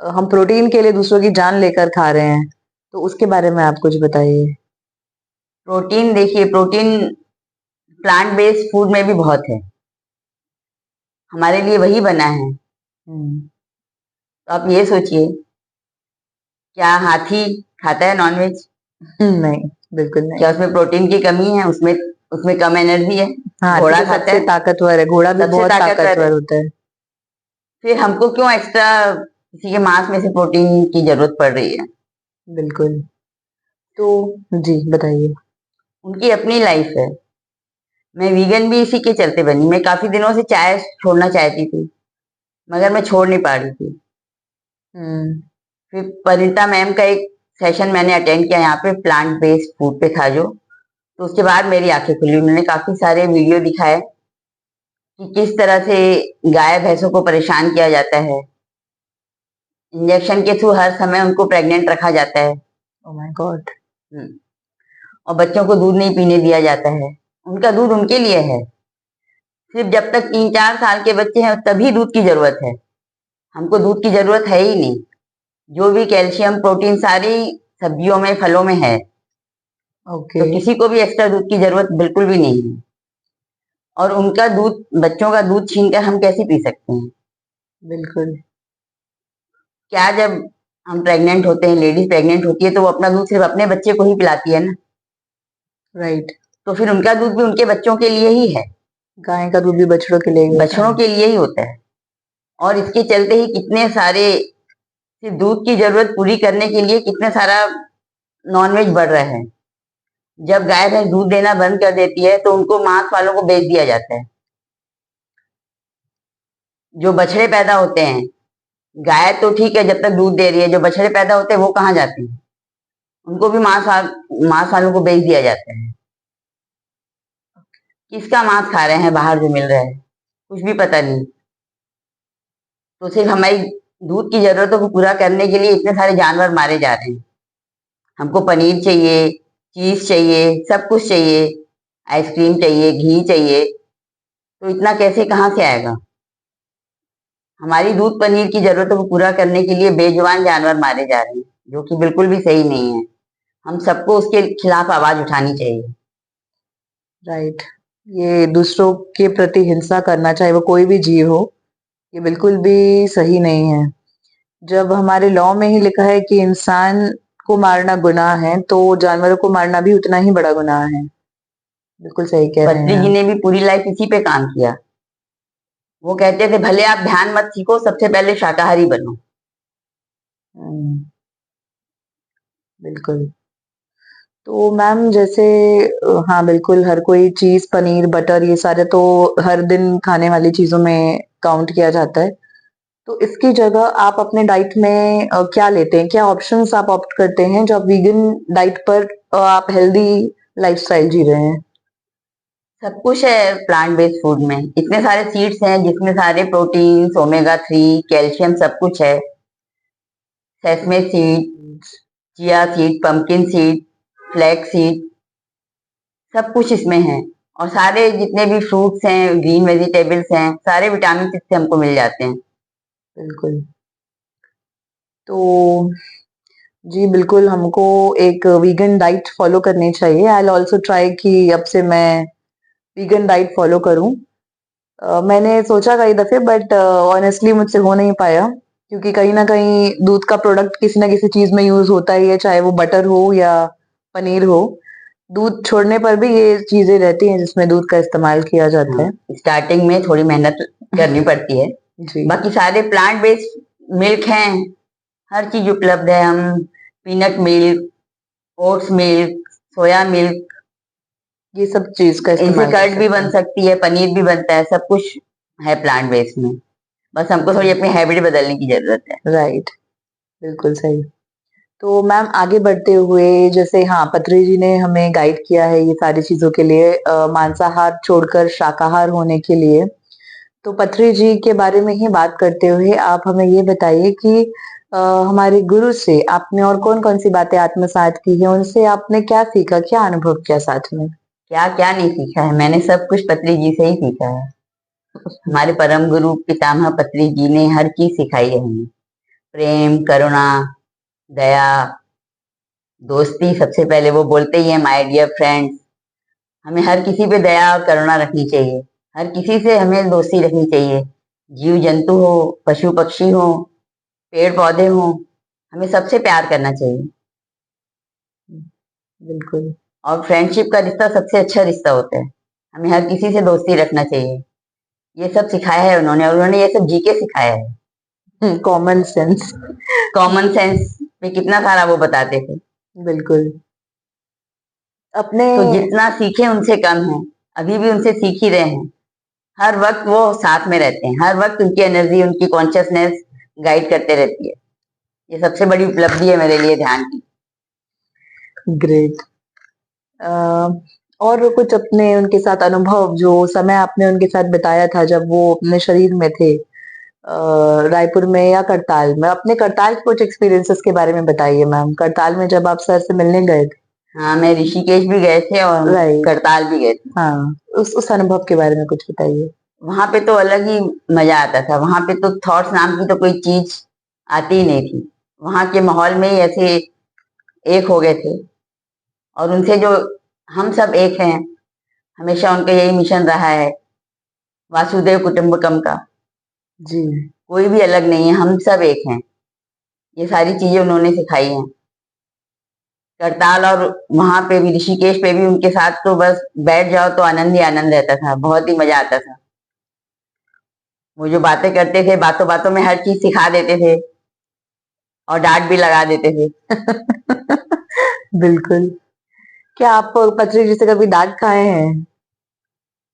हम प्रोटीन के लिए दूसरों की जान लेकर खा रहे हैं। तो उसके बारे में आप कुछ बताइए। प्रोटीन देखिए, प्रोटीन प्लांट बेस्ड फूड में भी बहुत है, हमारे लिए वही बना है। तो आप ये सोचिए, क्या हाथी खाता है नॉनवेज? नहीं, बिल्कुल नहीं। क्या उसमें प्रोटीन की कमी है? उसमें उसमें कम एनर्जी है। हाथी घोड़ा तो खाता सबसे है, ताकतवर है, घोड़ा भी सबसे बहुत ताकतवर है। ताकतवर होता है। फिर हमको क्यों एक्स्ट्रा किसी के मांस में से प्रोटीन की जरूरत पड़ रही है? बिल्कुल। तो जी बताइए। उनकी अपनी लाइफ है। मैं वीगन भी इसी के चलते बनी। मैं काफी दिनों से चाय छोड़ना चाहती थी, मगर मैं छोड़ नहीं पा रही थी। हम्म। फिर परिणीता मैम का एक सेशन मैंने अटेंड किया, यहाँ पे प्लांट बेस्ड फूड पे था जो। तो उसके बाद मेरी आंखें खुली। उन्होंने काफी सारे वीडियो दिखाए कि किस तरह से गाय भैंसों को परेशान किया जाता है, इंजेक्शन के थ्रू हर समय उनको प्रेग्नेंट रखा जाता है। Oh my God. और बच्चों को दूध नहीं पीने दिया जाता है। उनका दूध उनके लिए है, सिर्फ जब तक 3-4 साल के बच्चे हैं तभी दूध की जरूरत है। हमको दूध की जरूरत है ही नहीं। जो भी कैल्शियम प्रोटीन सारी सब्जियों में फलों में है। ओके। तो किसी को भी एक्स्ट्रा दूध की जरूरत बिल्कुल भी नहीं है। और उनका दूध, बच्चों का दूध छीनकर हम कैसे पी सकते हैं? बिल्कुल। क्या जब हम प्रेग्नेंट होते हैं, लेडीज प्रेग्नेंट होती है, तो वो अपना दूध सिर्फ अपने बच्चे को ही पिलाती है ना। राइट। तो फिर उनका दूध भी उनके बच्चों के लिए ही है, गाय का दूध भी बछड़ों के लिए ही होता बछड़ों है। के लिए ही होता है। और इसके चलते ही कितने सारे, सिर्फ दूध की जरूरत पूरी करने के लिए कितने सारा नॉनवेज बढ़ रहा है। जब गाय भैंस दूध देना बंद कर देती है तो उनको मांस वालों को बेच दिया जाता है। जो बछड़े पैदा होते हैं, गाय तो ठीक है जब तक दूध दे रही है, जो बछड़े पैदा होते हैं वो कहाँ जाते हैं? उनको भी मांस वालों को बेच दिया जाता है। किसका मांस खा रहे हैं बाहर जो मिल रहा है? कुछ भी पता नहीं। तो सिर्फ हमारी दूध की जरूरतों को पूरा करने के लिए इतने सारे जानवर मारे जा रहे हैं। हमको पनीर चाहिए, चीज चाहिए, सब कुछ चाहिए, आइसक्रीम चाहिए, घी चाहिए। तो इतना कैसे, कहाँ से आएगा? हमारी दूध पनीर की जरूरतों को पूरा करने के लिए बेजुबान जानवर मारे जा रहे हैं, जो कि बिल्कुल भी सही नहीं है। हम सबको उसके खिलाफ आवाज उठानी चाहिए। राइट। ये दूसरों के प्रति हिंसा करना, चाहे वो कोई भी जीव हो, ये बिल्कुल भी सही नहीं है। जब हमारे लॉ में ही लिखा है कि इंसान को मारना गुनाह है, तो जानवरों को मारना भी उतना ही बड़ा गुनाह है। बिल्कुल सही कह रहे पत्री हैं जी आप। ने भी पूरी लाइफ इसी पे काम किया। वो कहते थे भले आप ध्यान मत सीखो, सबसे पहले शाकाहारी बनो। हम्म, बिल्कुल। तो मैम जैसे हाँ बिल्कुल, हर कोई चीज, पनीर, बटर, ये सारे तो हर दिन खाने वाली चीजों में काउंट किया जाता है। तो इसकी जगह आप अपने डाइट में क्या लेते हैं, क्या ऑप्शंस आप ऑप्ट करते हैं जो आप वीगन डाइट पर आप हेल्दी लाइफस्टाइल जी रहे हैं। सब कुछ है प्लांट बेस्ड फूड में। इतने सारे सीड्स हैं जिसमें सारे प्रोटीन, ओमेगा 3, कैल्शियम सब कुछ है। Sesame seed, chia seed, pumpkin seed, flax seed, सब कुछ इसमें है। और सारे जितने भी फ्रूट्स हैं, ग्रीन वेजिटेबल्स हैं, सारे विटामिन इससे हमको मिल जाते हैं। बिल्कुल। तो जी बिल्कुल, हमको एक वीगन डाइट फॉलो करनी चाहिए। आई विल ऑल्सो ट्राई कि अब से मैं वीगन डाइट फॉलो करूं। मैंने सोचा कई दफे, बट ऑनेस्टली मुझसे हो नहीं पाया, क्योंकि कहीं ना कहीं दूध का प्रोडक्ट किसी ना किसी चीज में यूज होता ही है, चाहे वो बटर हो या पनीर हो। दूध छोड़ने पर भी ये चीजें रहती हैं जिसमें दूध का इस्तेमाल किया जाता हाँ, है। स्टार्टिंग में थोड़ी मेहनत करनी पड़ती है। जी। बाकी सारे प्लांट बेस्ड मिल्क हैं, हर चीज उपलब्ध है। हम peanut milk, oats milk, soya milk, ये सब चीज का इनसे इस्तेमाल कर कर्ड भी सकते बन हैं। सकती है, पनीर भी बनता है, सब कुछ है प्लांट बेस्ड में। बस हमको थोड़ी अपनी हैबिट बदलने की जरूरत है। राइट। बिल्कुल सही। तो मैम आगे बढ़ते हुए, जैसे हाँ पत्री जी ने हमें गाइड किया है ये सारी चीजों के लिए, मांसाहार छोड़कर शाकाहार होने के लिए। तो पत्री जी के बारे में ही बात करते हुए आप हमें ये बताइए कि हमारे गुरु से आपने और कौन कौन सी बातें आत्मसात की है, उनसे आपने क्या सीखा, क्या अनुभव किया साथ में। क्या क्या नहीं सीखा है, मैंने सब कुछ पत्री जी से ही सीखा है। हमारे परम गुरु पितामह पत्री जी ने हर चीज सिखाई है हमें। प्रेम, करुणा, दया, दोस्ती सबसे पहले वो बोलते ही है माय डियर फ्रेंड्स। हमें हर किसी पे दया और करुणा रखनी चाहिए। हर किसी से हमें दोस्ती रखनी चाहिए। जीव जंतु हो, पशु पक्षी हो, पेड़ पौधे हो, हमें सबसे प्यार करना चाहिए। बिल्कुल। और फ्रेंडशिप का रिश्ता सबसे अच्छा रिश्ता होता है। हमें हर किसी से दोस्ती रखना चाहिए। ये सब सिखाया है उन्होंने, और उन्होंने ये सब जी के सिखाया है। Common sense. कॉमन सेंस में कितना सारा वो बताते थे। बिल्कुल। अपने तो जितना सीखे उनसे कम है। अभी भी उनसे सीख ही रहे हैं। हर वक्त वो साथ में रहते हैं। हर वक्त उनकी एनर्जी, उनकी कॉन्शियसनेस गाइड करते रहती है। ये सबसे बड़ी उपलब्धि है मेरे लिए ध्यान की। ग्रेट। और कुछ अपने उनके साथ अनुभव, जो समय आपने उनके साथ बिताया था जब वो अपने शरीर में थे, रायपुर में या करताल में, अपने करताल के कुछ एक्सपीरियंसेस के बारे में बताइए मैम। करताल में जब आप सर से मिलने गए थे। हाँ, मैं ऋषिकेश भी गए थे और राइट। करताल भी गए थे। हाँ, उस अनुभव के बारे में कुछ बताइए। वहां पे तो अलग ही मजा आता था। वहां पे तो थॉट्स नाम की तो कोई चीज आती ही नहीं थी। वहां के माहौल में ही ऐसे एक हो गए थे। और उनसे जो हम सब एक हैं, हमेशा उनका यही मिशन रहा है, वासुदेव कुटुंबकम का। जी। कोई भी अलग नहीं है, हम सब एक हैं। ये सारी चीजें उन्होंने सिखाई हैं। करताल और वहां पे भी, ऋषिकेश पे भी उनके साथ तो बस बैठ जाओ तो आनंद ही आनंद रहता था। बहुत ही मजा आता था। वो जो बातें करते थे, बातों बातों में हर चीज सिखा देते थे और डांट भी लगा देते थे। बिल्कुल। क्या आप पत्री जी से कभी डांट खाए हैं?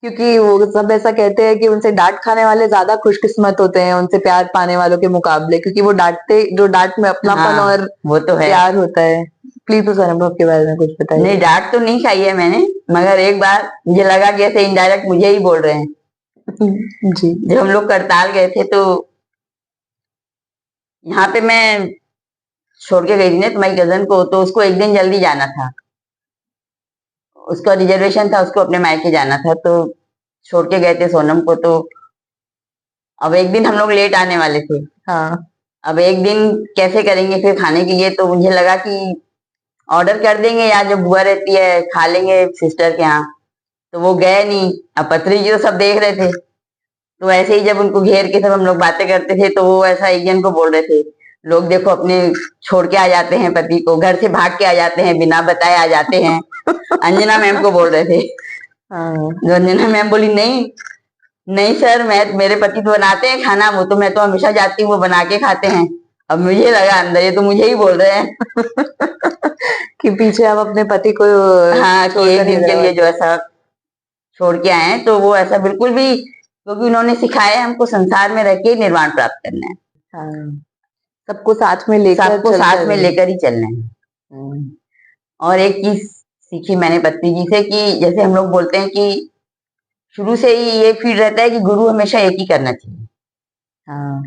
क्योंकि वो सब ऐसा कहते हैं कि उनसे डांट खाने वाले ज्यादा खुशकिस्मत होते हैं उनसे प्यार पाने वालों के मुकाबले, क्योंकि वो डांटते, जो डांट में अपनापन हाँ, और वो तो है। प्यार होता है। प्लीज उस अनुभव के बारे में कुछ बताइए। नहीं, डांट तो नहीं खाई है मैंने, मगर एक बार मुझे लगा कि ऐसे इनडायरेक्ट मुझे ही बोल रहे हैं। जी। जब हम लोग करताल गए थे तो यहाँ पे मैं छोड़ के गई थी ना तुम्हारी कजन को, तो उसको एक दिन जल्दी जाना था। उसका रिजर्वेशन था, उसको अपने मायके जाना था, तो छोड़ के गए थे सोनम को। तो अब एक दिन हम लोग लेट आने वाले थे। हाँ। अब एक दिन कैसे करेंगे फिर खाने के लिए, तो मुझे लगा कि ऑर्डर कर देंगे, या जो बुआ रहती है खा लेंगे सिस्टर के यहाँ। तो वो गए नहीं। अब पत्री जी तो सब देख रहे थे। तो ऐसे ही जब उनको घेर के सब हम लोग बातें करते थे, तो वो ऐसा एक जन को बोल रहे थे, लोग देखो अपने छोड़ के आ जाते हैं पति को, घर से भाग के आ जाते हैं, बिना बताए आ जाते हैं। अंजना मैम को बोल रहे थे। हाँ। तो अंजना मैम बोली, नहीं नहीं सर, मैं, मेरे पति तो बनाते हैं खाना, वो तो, मैं तो हमेशा जाती हूँ, वो बना के खाते हैं। अब मुझे लगा अंदर ये तो मुझे ही बोल रहे हैं। कि पीछे आप अपने पति को हाँ, कि एक छोड़कर दिन के नजर लिए आते जो ऐसा छोड़ के आए हैं, तो वो ऐसा बिल्कुल भी, क्योंकि उन्होंने सिखाया है हमको संसार में रह के निर्वाण प्राप्त करना है। हैं। हाँ, सबको साथ में लेकर सबको चलते साथ में रहेंगे। लेकर ही चलना है। और एक चीज सीखी मैंने पत्नी जी से, कि जैसे हम लोग बोलते हैं कि शुरू से ही ये फील रहता है कि गुरु हमेशा एक ही करना चाहिए। हाँ।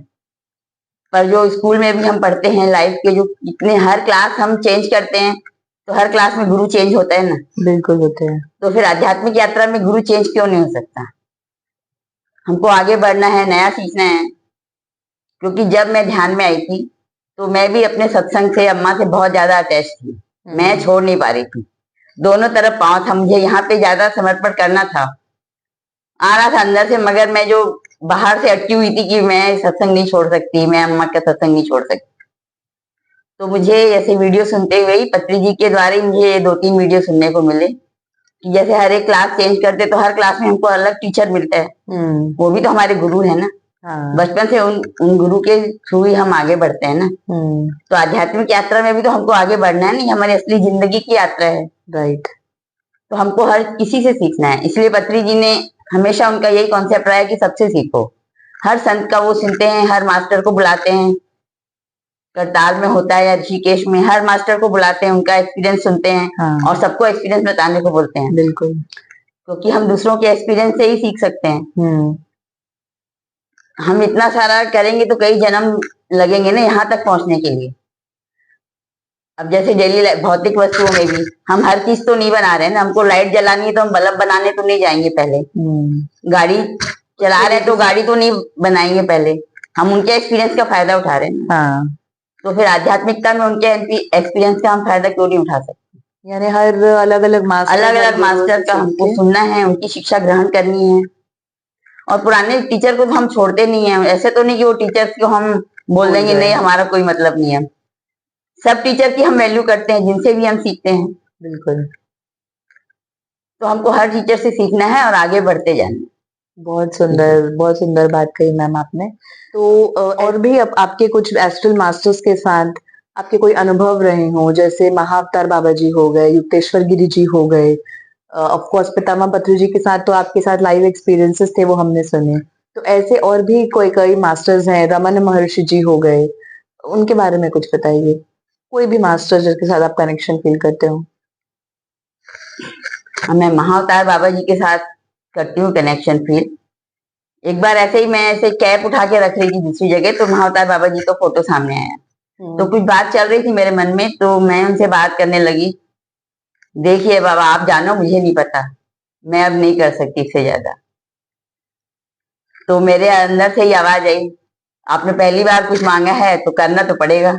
पर जो स्कूल में भी हम पढ़ते हैं, लाइफ के जो इतने, हर क्लास हम चेंज करते हैं, तो हर क्लास में गुरु चेंज होता है ना। बिल्कुल होते हैं। तो फिर आध्यात्मिक यात्रा में गुरु चेंज क्यों नहीं हो सकता? हमको आगे बढ़ना है, नया सीखना है। क्योंकि जब मैं ध्यान में आई थी, तो मैं भी अपने सत्संग से, अम्मा से बहुत ज्यादा अटैच थी। मैं छोड़ नहीं पा रही थी। दोनों तरफ पांव था, मुझे यहाँ पे ज्यादा समर्पण करना था, आ रहा था अंदर से, मगर मैं जो बाहर से अटकी हुई थी कि मैं सत्संग नहीं छोड़ सकती, मैं अम्मा का सत्संग नहीं छोड़ सकती। तो मुझे ऐसे वीडियो सुनते हुए ही, पत्री जी के द्वारा ही मुझे 2-3 वीडियो सुनने को मिले, कि जैसे हर एक क्लास चेंज करते तो हर क्लास में हमको अलग टीचर मिलता है। वो भी तो हमारे गुरु है ना। हाँ। बचपन से उन गुरु के थ्रू ही हम आगे बढ़ते हैं ना। तो आध्यात्मिक यात्रा में भी तो हमको आगे बढ़ना है, नहीं, हमारी असली जिंदगी की यात्रा है। राइट। तो हमको हर किसी से सीखना है। इसलिए पत्री जी ने हमेशा, उनका यही कॉन्सेप्ट रहा है कि सबसे सीखो। हर संत का वो सुनते हैं, हर मास्टर को बुलाते हैं। करताल में होता है या ऋषिकेश में, हर मास्टर को बुलाते हैं, उनका एक्सपीरियंस सुनते हैं। हाँ। और सबको एक्सपीरियंस बताने को बोलते हैं। बिल्कुल। क्योंकि हम दूसरों के एक्सपीरियंस से ही सीख सकते हैं। हम इतना सारा करेंगे तो कई जन्म लगेंगे ना यहाँ तक पहुंचने के लिए। अब जैसे डेली भौतिक वस्तुओं में भी हम हर चीज तो नहीं बना रहे हैं ना। हमको लाइट जलानी है तो हम बल्ब बनाने तो नहीं जाएंगे पहले। गाड़ी चला रहे हैं तो गाड़ी तो नहीं बनाएंगे पहले। हम उनके एक्सपीरियंस का फायदा उठा रहे हैं। हाँ। तो फिर आध्यात्मिकता में उनके एक्सपीरियंस का हम फायदा क्यों नहीं उठा सकते। यानी हर अलग अलग मास्टर का हमको सुनना है, उनकी शिक्षा ग्रहण करनी है। और पुराने टीचर को तो हम छोड़ते नहीं है। ऐसे तो नहीं कि वो टीचर्स को हम बोल देंगे नहीं, हमारा कोई मतलब नहीं है। सब टीचर की हम वैल्यू करते हैं, जिनसे भी हम सीखते हैं। बिल्कुल। तो हमको हर टीचर से सीखना है और आगे बढ़ते जाना है। बहुत सुंदर बात कही मैम आपने। तो और भी आपके कुछ एस्ट्रल मास्टर्स के साथ आपके कोई अनुभव रहे हों, जैसे महाअवतार बाबा जी हो गए, युक्तेश्वर गिरी जी हो गए, ऑफ कोर्स पितामह पत्री जी के साथ तो आपके साथ लाइव एक्सपीरियंसेस थे, वो हमने सुने। तो ऐसे और भी कोई कई मास्टर्स हैं, रमन महर्षि जी हो गए, उनके बारे में कुछ बताइए। कोई भी मास्टर जिसके साथ आप कनेक्शन फील करते हो। मैं महाअवतार बाबा जी के साथ करती हूँ कनेक्शन फील। एक बार ऐसे ही मैं ऐसे कैप उठा के रख रही थी दूसरी जगह, तो महाअवतार बाबा जी का फोटो सामने आया। तो कुछ बात चल रही थी मेरे मन में, तो मैं उनसे बात करने लगी। देखिए बाबा, आप जानो, मुझे नहीं पता, मैं अब नहीं कर सकती इससे ज्यादा। तो मेरे अंदर से ही आवाज आई, आपने पहली बार कुछ मांगा है तो करना तो पड़ेगा।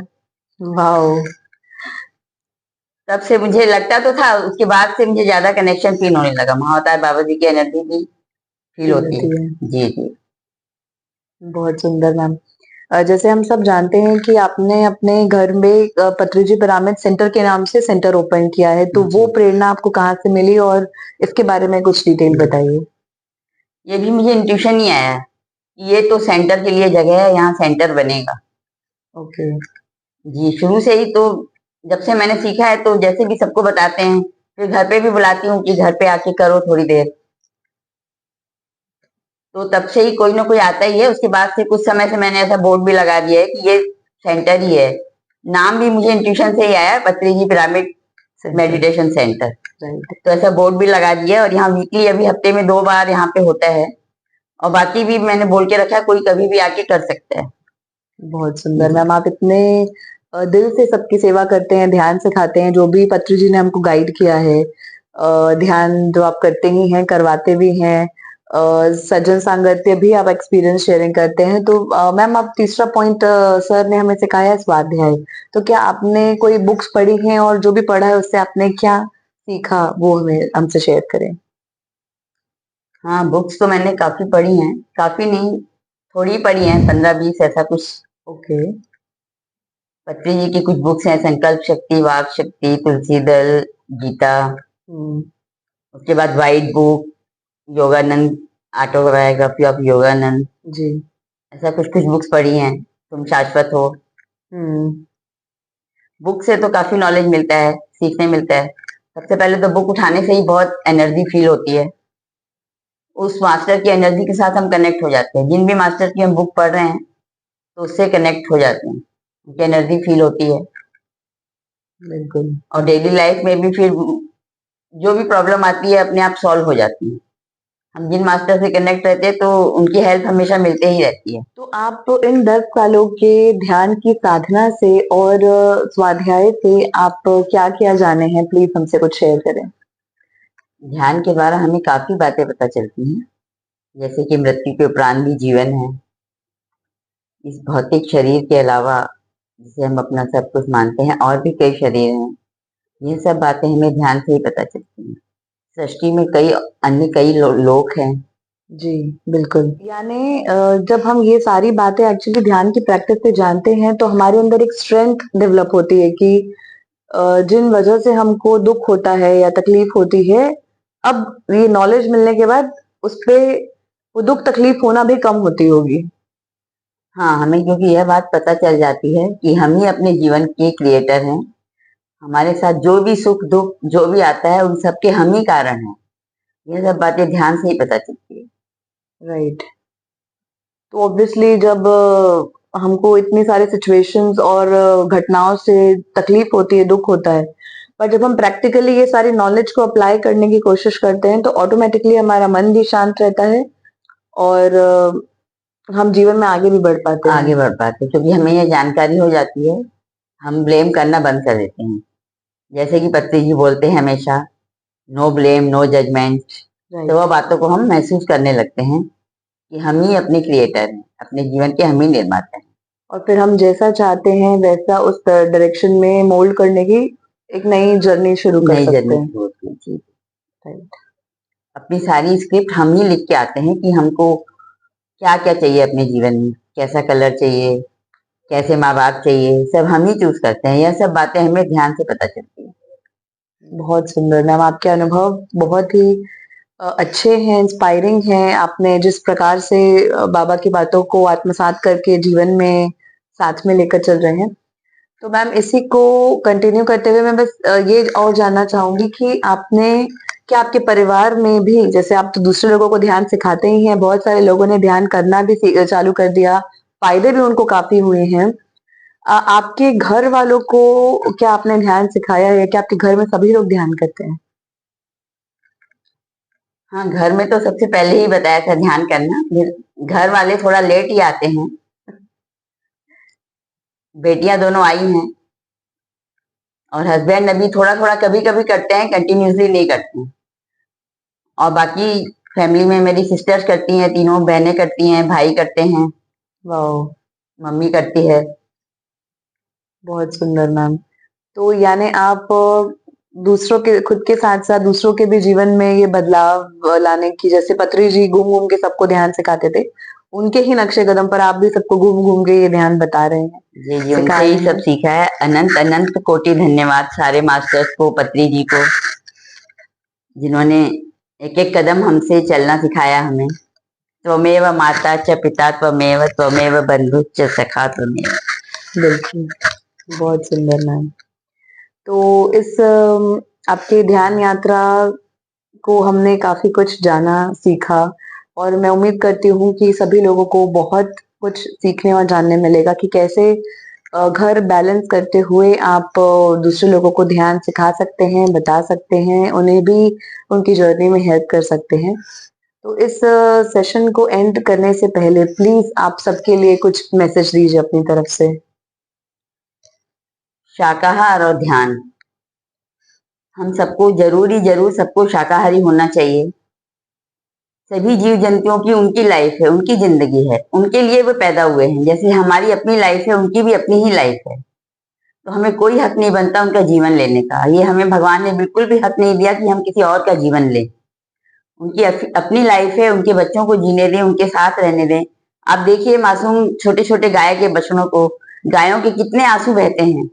वाओ। तब से मुझे लगता तो था, उसके बाद से मुझे ज्यादा कनेक्शन फील होने लगा। महाअवतार बाबा जी की एनर्जी भी फील होती है। जी जी। बहुत सुंदर मैम। जैसे हम सब जानते हैं कि आपने अपने घर में पत्रिजी पिरामिड सेंटर के नाम से सेंटर ओपन किया है, तो वो प्रेरणा आपको कहाँ से मिली और इसके बारे में कुछ डिटेल बताइए। ये भी मुझे इंट्यूशन ही आया, ये तो सेंटर के लिए जगह है, यहाँ सेंटर बनेगा। ओके। जी, शुरू से ही। तो जब से मैंने सीखा है, तो जैसे भी सबको बताते हैं, फिर घर पे भी बुलाती हूँ कि घर पे आके करो थोड़ी देर। तो तब से ही कोई ना कोई आता ही है। उसके बाद से कुछ समय से मैंने ऐसा बोर्ड भी लगा दिया है कि ये सेंटर ही है। नाम भी मुझे इंट्यूशन से ही आया, पत्रिजी पिरामिड मेडिटेशन सेंटर। तो ऐसा बोर्ड भी लगा दिया है, और यहाँ वीकली, अभी हफ्ते में 2 बार यहाँ पे होता है। और बाकी भी मैंने बोल के रखा है, कोई कभी भी आके कर सकता है। बहुत सुंदर मैम, आप इतने दिल से सबकी सेवा करते हैं, ध्यान सिखाते हैं, जो भी पत्री जी ने हमको गाइड किया है, ध्यान जो आप करते ही हैं, करवाते भी हैं, सज्जन सांगत्य भी आप एक्सपीरियंस शेयरिंग करते हैं। तो मैम, आप तीसरा पॉइंट सर ने हमें सिखाया है स्वाध्याय। तो क्या आपने कोई बुक्स पढ़ी हैं और जो भी पढ़ा है उससे आपने क्या सीखा, वो हमें हमसे शेयर करें। हाँ, बुक्स तो मैंने काफी पढ़ी हैं, काफी नहीं, थोड़ी पढ़ी हैं, 15-20 ऐसा कुछ। ओके। पत्री जी की कुछ बुक्स हैं, संकल्प शक्ति, वाक शक्ति, तुलसी दल, गीता। उसके बाद white book, Yogananda, autobiography of Yogananda ji, ऐसा कुछ कुछ बुक्स पढ़ी हैं। तुम शाश्वत हो। बुक से तो काफी नॉलेज मिलता है, सीखने मिलता है। सबसे पहले तो बुक उठाने से ही बहुत एनर्जी फील होती है। उस मास्टर की एनर्जी के साथ हम कनेक्ट हो जाते हैं। जिन भी मास्टर की हम बुक पढ़ रहे हैं, तो उससे कनेक्ट हो जाते हैं, उनकी एनर्जी फील होती है। बिल्कुल। और डेली लाइफ में भी फिर जो भी प्रॉब्लम आती है, अपने आप सॉल्व हो जाती है। हम जिन मास्टर से कनेक्ट रहते हैं, तो उनकी हेल्प हमेशा मिलते ही रहती है। तो आप इन 10 सालों के ध्यान की साधना से और स्वाध्याय से आप क्या क्या जाने हैं, प्लीज हमसे कुछ शेयर करें। ध्यान के द्वारा हमें काफी बातें पता चलती हैं, जैसे कि मृत्यु के उपरांत भी जीवन है, इस भौतिक शरीर के अलावा, जिसे हम अपना सब कुछ मानते हैं, और भी कई शरीर हैं। ये सब बातें हमें ध्यान से ही पता चलती हैं। सृष्टि में कई लोक हैं। जी बिल्कुल। यानी जब हम ये सारी बातें एक्चुअली ध्यान की प्रैक्टिस से जानते हैं, तो हमारे अंदर एक स्ट्रेंथ डेवलप होती है कि जिन वजह से हमको दुख होता है या तकलीफ होती है, अब ये नॉलेज मिलने के बाद उस पे वो दुख तकलीफ होना भी कम होती होगी। हाँ, हमें क्योंकि यह बात पता चल जाती है कि हम ही अपने जीवन के क्रिएटर हैं। हमारे साथ जो भी सुख दुख जो भी आता है, उन सबके हम ही कारण हैं। ये सब बातें ध्यान से ही पता चलती है। राइट। तो ऑब्वियसली जब हमको इतनी सारी सिचुएशंस और घटनाओं से तकलीफ होती है, दुख होता है, पर जब हम प्रैक्टिकली ये सारी नॉलेज को अप्लाई करने की कोशिश करते हैं, तो ऑटोमेटिकली हमारा मन भी शांत रहता है और हम जीवन में आगे भी बढ़ पाते हैं। आगे बढ़ पाते हैं, क्योंकि हमें ये जानकारी हो जाती है। हम ब्लेम करना बंद कर देते हैं। जैसे कि पत्नी जी बोलते हैं हमेशा, नो ब्लेम नो जजमेंट। तो वह बातों को हम महसूस करने लगते हैं कि हम ही अपने क्रिएटर हैं, अपने जीवन के हम ही निर्माता हैं। और फिर हम जैसा चाहते हैं वैसा उस डायरेक्शन में मोल्ड करने की एक नई जर्नी शुरू कर नई सकते जर्नी हैं। शुरू होती है जी। राइट। अपनी सारी स्क्रिप्ट हम ही लिख के आते हैं कि हमको क्या क्या चाहिए अपने जीवन में, कैसा कलर चाहिए, कैसे माँ बाप चाहिए, सब हम ही चूज करते हैं। यह सब बातें हमें ध्यान से पता चलती है। बहुत सुंदर मैम, आपके अनुभव बहुत ही अच्छे हैं, इंस्पायरिंग हैं। आपने जिस प्रकार से बाबा की बातों को आत्मसात करके जीवन में साथ में लेकर चल रहे हैं, तो मैम इसी को कंटिन्यू करते हुए मैं बस ये और जानना चाहूंगी कि आपने क्या आपके परिवार में भी, जैसे आप तो दूसरे लोगों को ध्यान सिखाते ही हैं, बहुत सारे लोगों ने ध्यान करना भी चालू कर दिया, फायदे भी उनको काफी हुए हैं। आपके घर वालों को क्या आपने ध्यान सिखाया है? क्या आपके घर में सभी लोग ध्यान करते हैं? हाँ, घर में तो सबसे पहले ही बताया था ध्यान करना। फिर घर वाले थोड़ा लेट ही आते हैं। बेटियां दोनों आई हैं और हस्बैंड अभी थोड़ा थोड़ा कभी कभी करते हैं, कंटिन्यूसली नहीं करते हैं। और बाकी फैमिली में मेरी सिस्टर्स करती हैं, तीनों बहनें करती हैं, भाई करते हैं, वाह, मम्मी करती है। बहुत सुंदर मैम। तो यानी आप दूसरों के, खुद के साथ साथ दूसरों के भी जीवन में ये बदलाव लाने की, जैसे पत्री जी घूम घूम के सबको ध्यान सिखाते थे, उनके ही नक्शे कदम पर आप भी सबको घूम घूम के ये ध्यान बता रहे हैं, जी जी, सिखा उनसे रहे ही सब हैं। सीखा है। अनंत अनंत कोटि धन्यवाद सारे मास्टर्स को, पत्री जी को, जिन्होंने एक एक कदम हमसे चलना सिखाया हमें। त्वमेव माता च पिता त्वमेव, त्वमेव बंधु च सखा त्वमेव। बिल्कुल, बहुत सुंदर मैम। तो इस आपके ध्यान यात्रा को हमने काफी कुछ जाना, सीखा, और मैं उम्मीद करती हूँ कि सभी लोगों को बहुत कुछ सीखने और जानने मिलेगा कि कैसे घर बैलेंस करते हुए आप दूसरे लोगों को ध्यान सिखा सकते हैं, बता सकते हैं, उन्हें भी उनकी जर्नी में हेल्प कर सकते हैं। तो इस सेशन को एंड करने से पहले प्लीज आप सबके लिए कुछ मैसेज दीजिए अपनी तरफ से। शाकाहार और ध्यान, हम सबको जरूर सबको शाकाहारी होना चाहिए। सभी जीव जंतुओं की उनकी लाइफ है, उनकी जिंदगी है, उनके लिए वो पैदा हुए हैं। जैसे हमारी अपनी लाइफ है, उनकी भी अपनी ही लाइफ है। तो हमें कोई हक नहीं बनता उनका जीवन लेने का। ये हमें भगवान ने बिल्कुल भी हक नहीं दिया कि हम किसी और का जीवन लें। उनकी अपनी लाइफ है, उनके बच्चों को जीने दें, उनके साथ रहने दें। आप देखिए मासूम छोटे छोटे गाय के बछड़ों को, गायों के कितने आंसू बहते हैं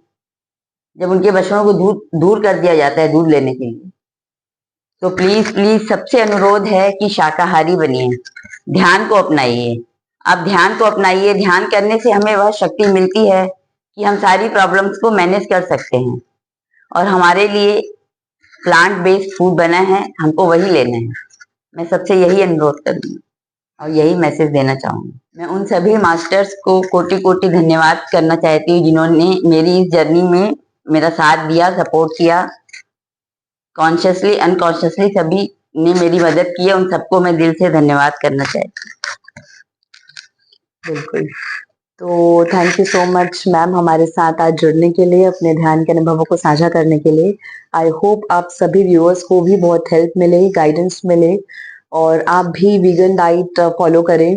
जब उनके बछड़ों को दूर दूर कर दिया जाता है दूध लेने के लिए। तो प्लीज प्लीज सबसे अनुरोध है कि शाकाहारी बनिए, ध्यान को अपनाइए। आप ध्यान को अपनाइए। ध्यान करने से हमें वह शक्ति मिलती है कि हम सारी प्रॉब्लम्स को मैनेज कर सकते हैं। और हमारे लिए प्लांट बेस्ड फूड बना है, हमको वही लेना है। मैं सबसे यही अनुरोध करूंगी और यही मैसेज देना चाहूंगी। मैं उन सभी मास्टर्स को कोटि कोटि धन्यवाद करना चाहती हूँ जिन्होंने मेरी इस जर्नी में मेरा साथ दिया, सपोर्ट किया। कॉन्शियसली अनकॉन्शियसली सभी ने मेरी मदद की है, उन सबको मैं दिल से धन्यवाद करना चाहती हूँ। बिल्कुल। तो thank you so much ma'am हमारे साथ आज जुड़ने के लिए, अपने ध्यान के अनुभवों को साझा करने के लिए। आई होप आप सभी व्यूअर्स को भी बहुत हेल्प मिले, गाइडेंस मिले, और आप भी वीगन डाइट फॉलो करें,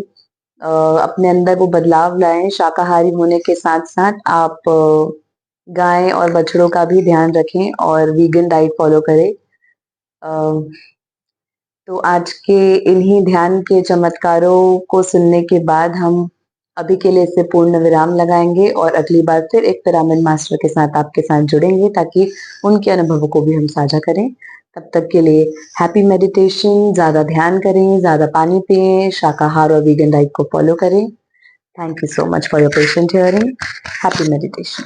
अपने अंदर वो बदलाव लाएं। शाकाहारी होने के साथ साथ आप गाय और बछड़ों का भी ध्यान रखें और वीगन डाइट फॉलो करें। तो आज के इन्हीं ध्यान के चमत्कारों को सुनने के बाद हम अभी के लिए इसे पूर्ण विराम लगाएंगे और अगली बार फिर एक पिरामिड मास्टर के साथ आपके साथ जुड़ेंगे ताकि उनके अनुभवों को भी हम साझा करें। तब तक के लिए हैप्पी मेडिटेशन, ज्यादा ध्यान करें, ज्यादा पानी पिएं, शाकाहार और वीगन डाइट को फॉलो करें। Thank you so much for your patient hearing. Happy meditation.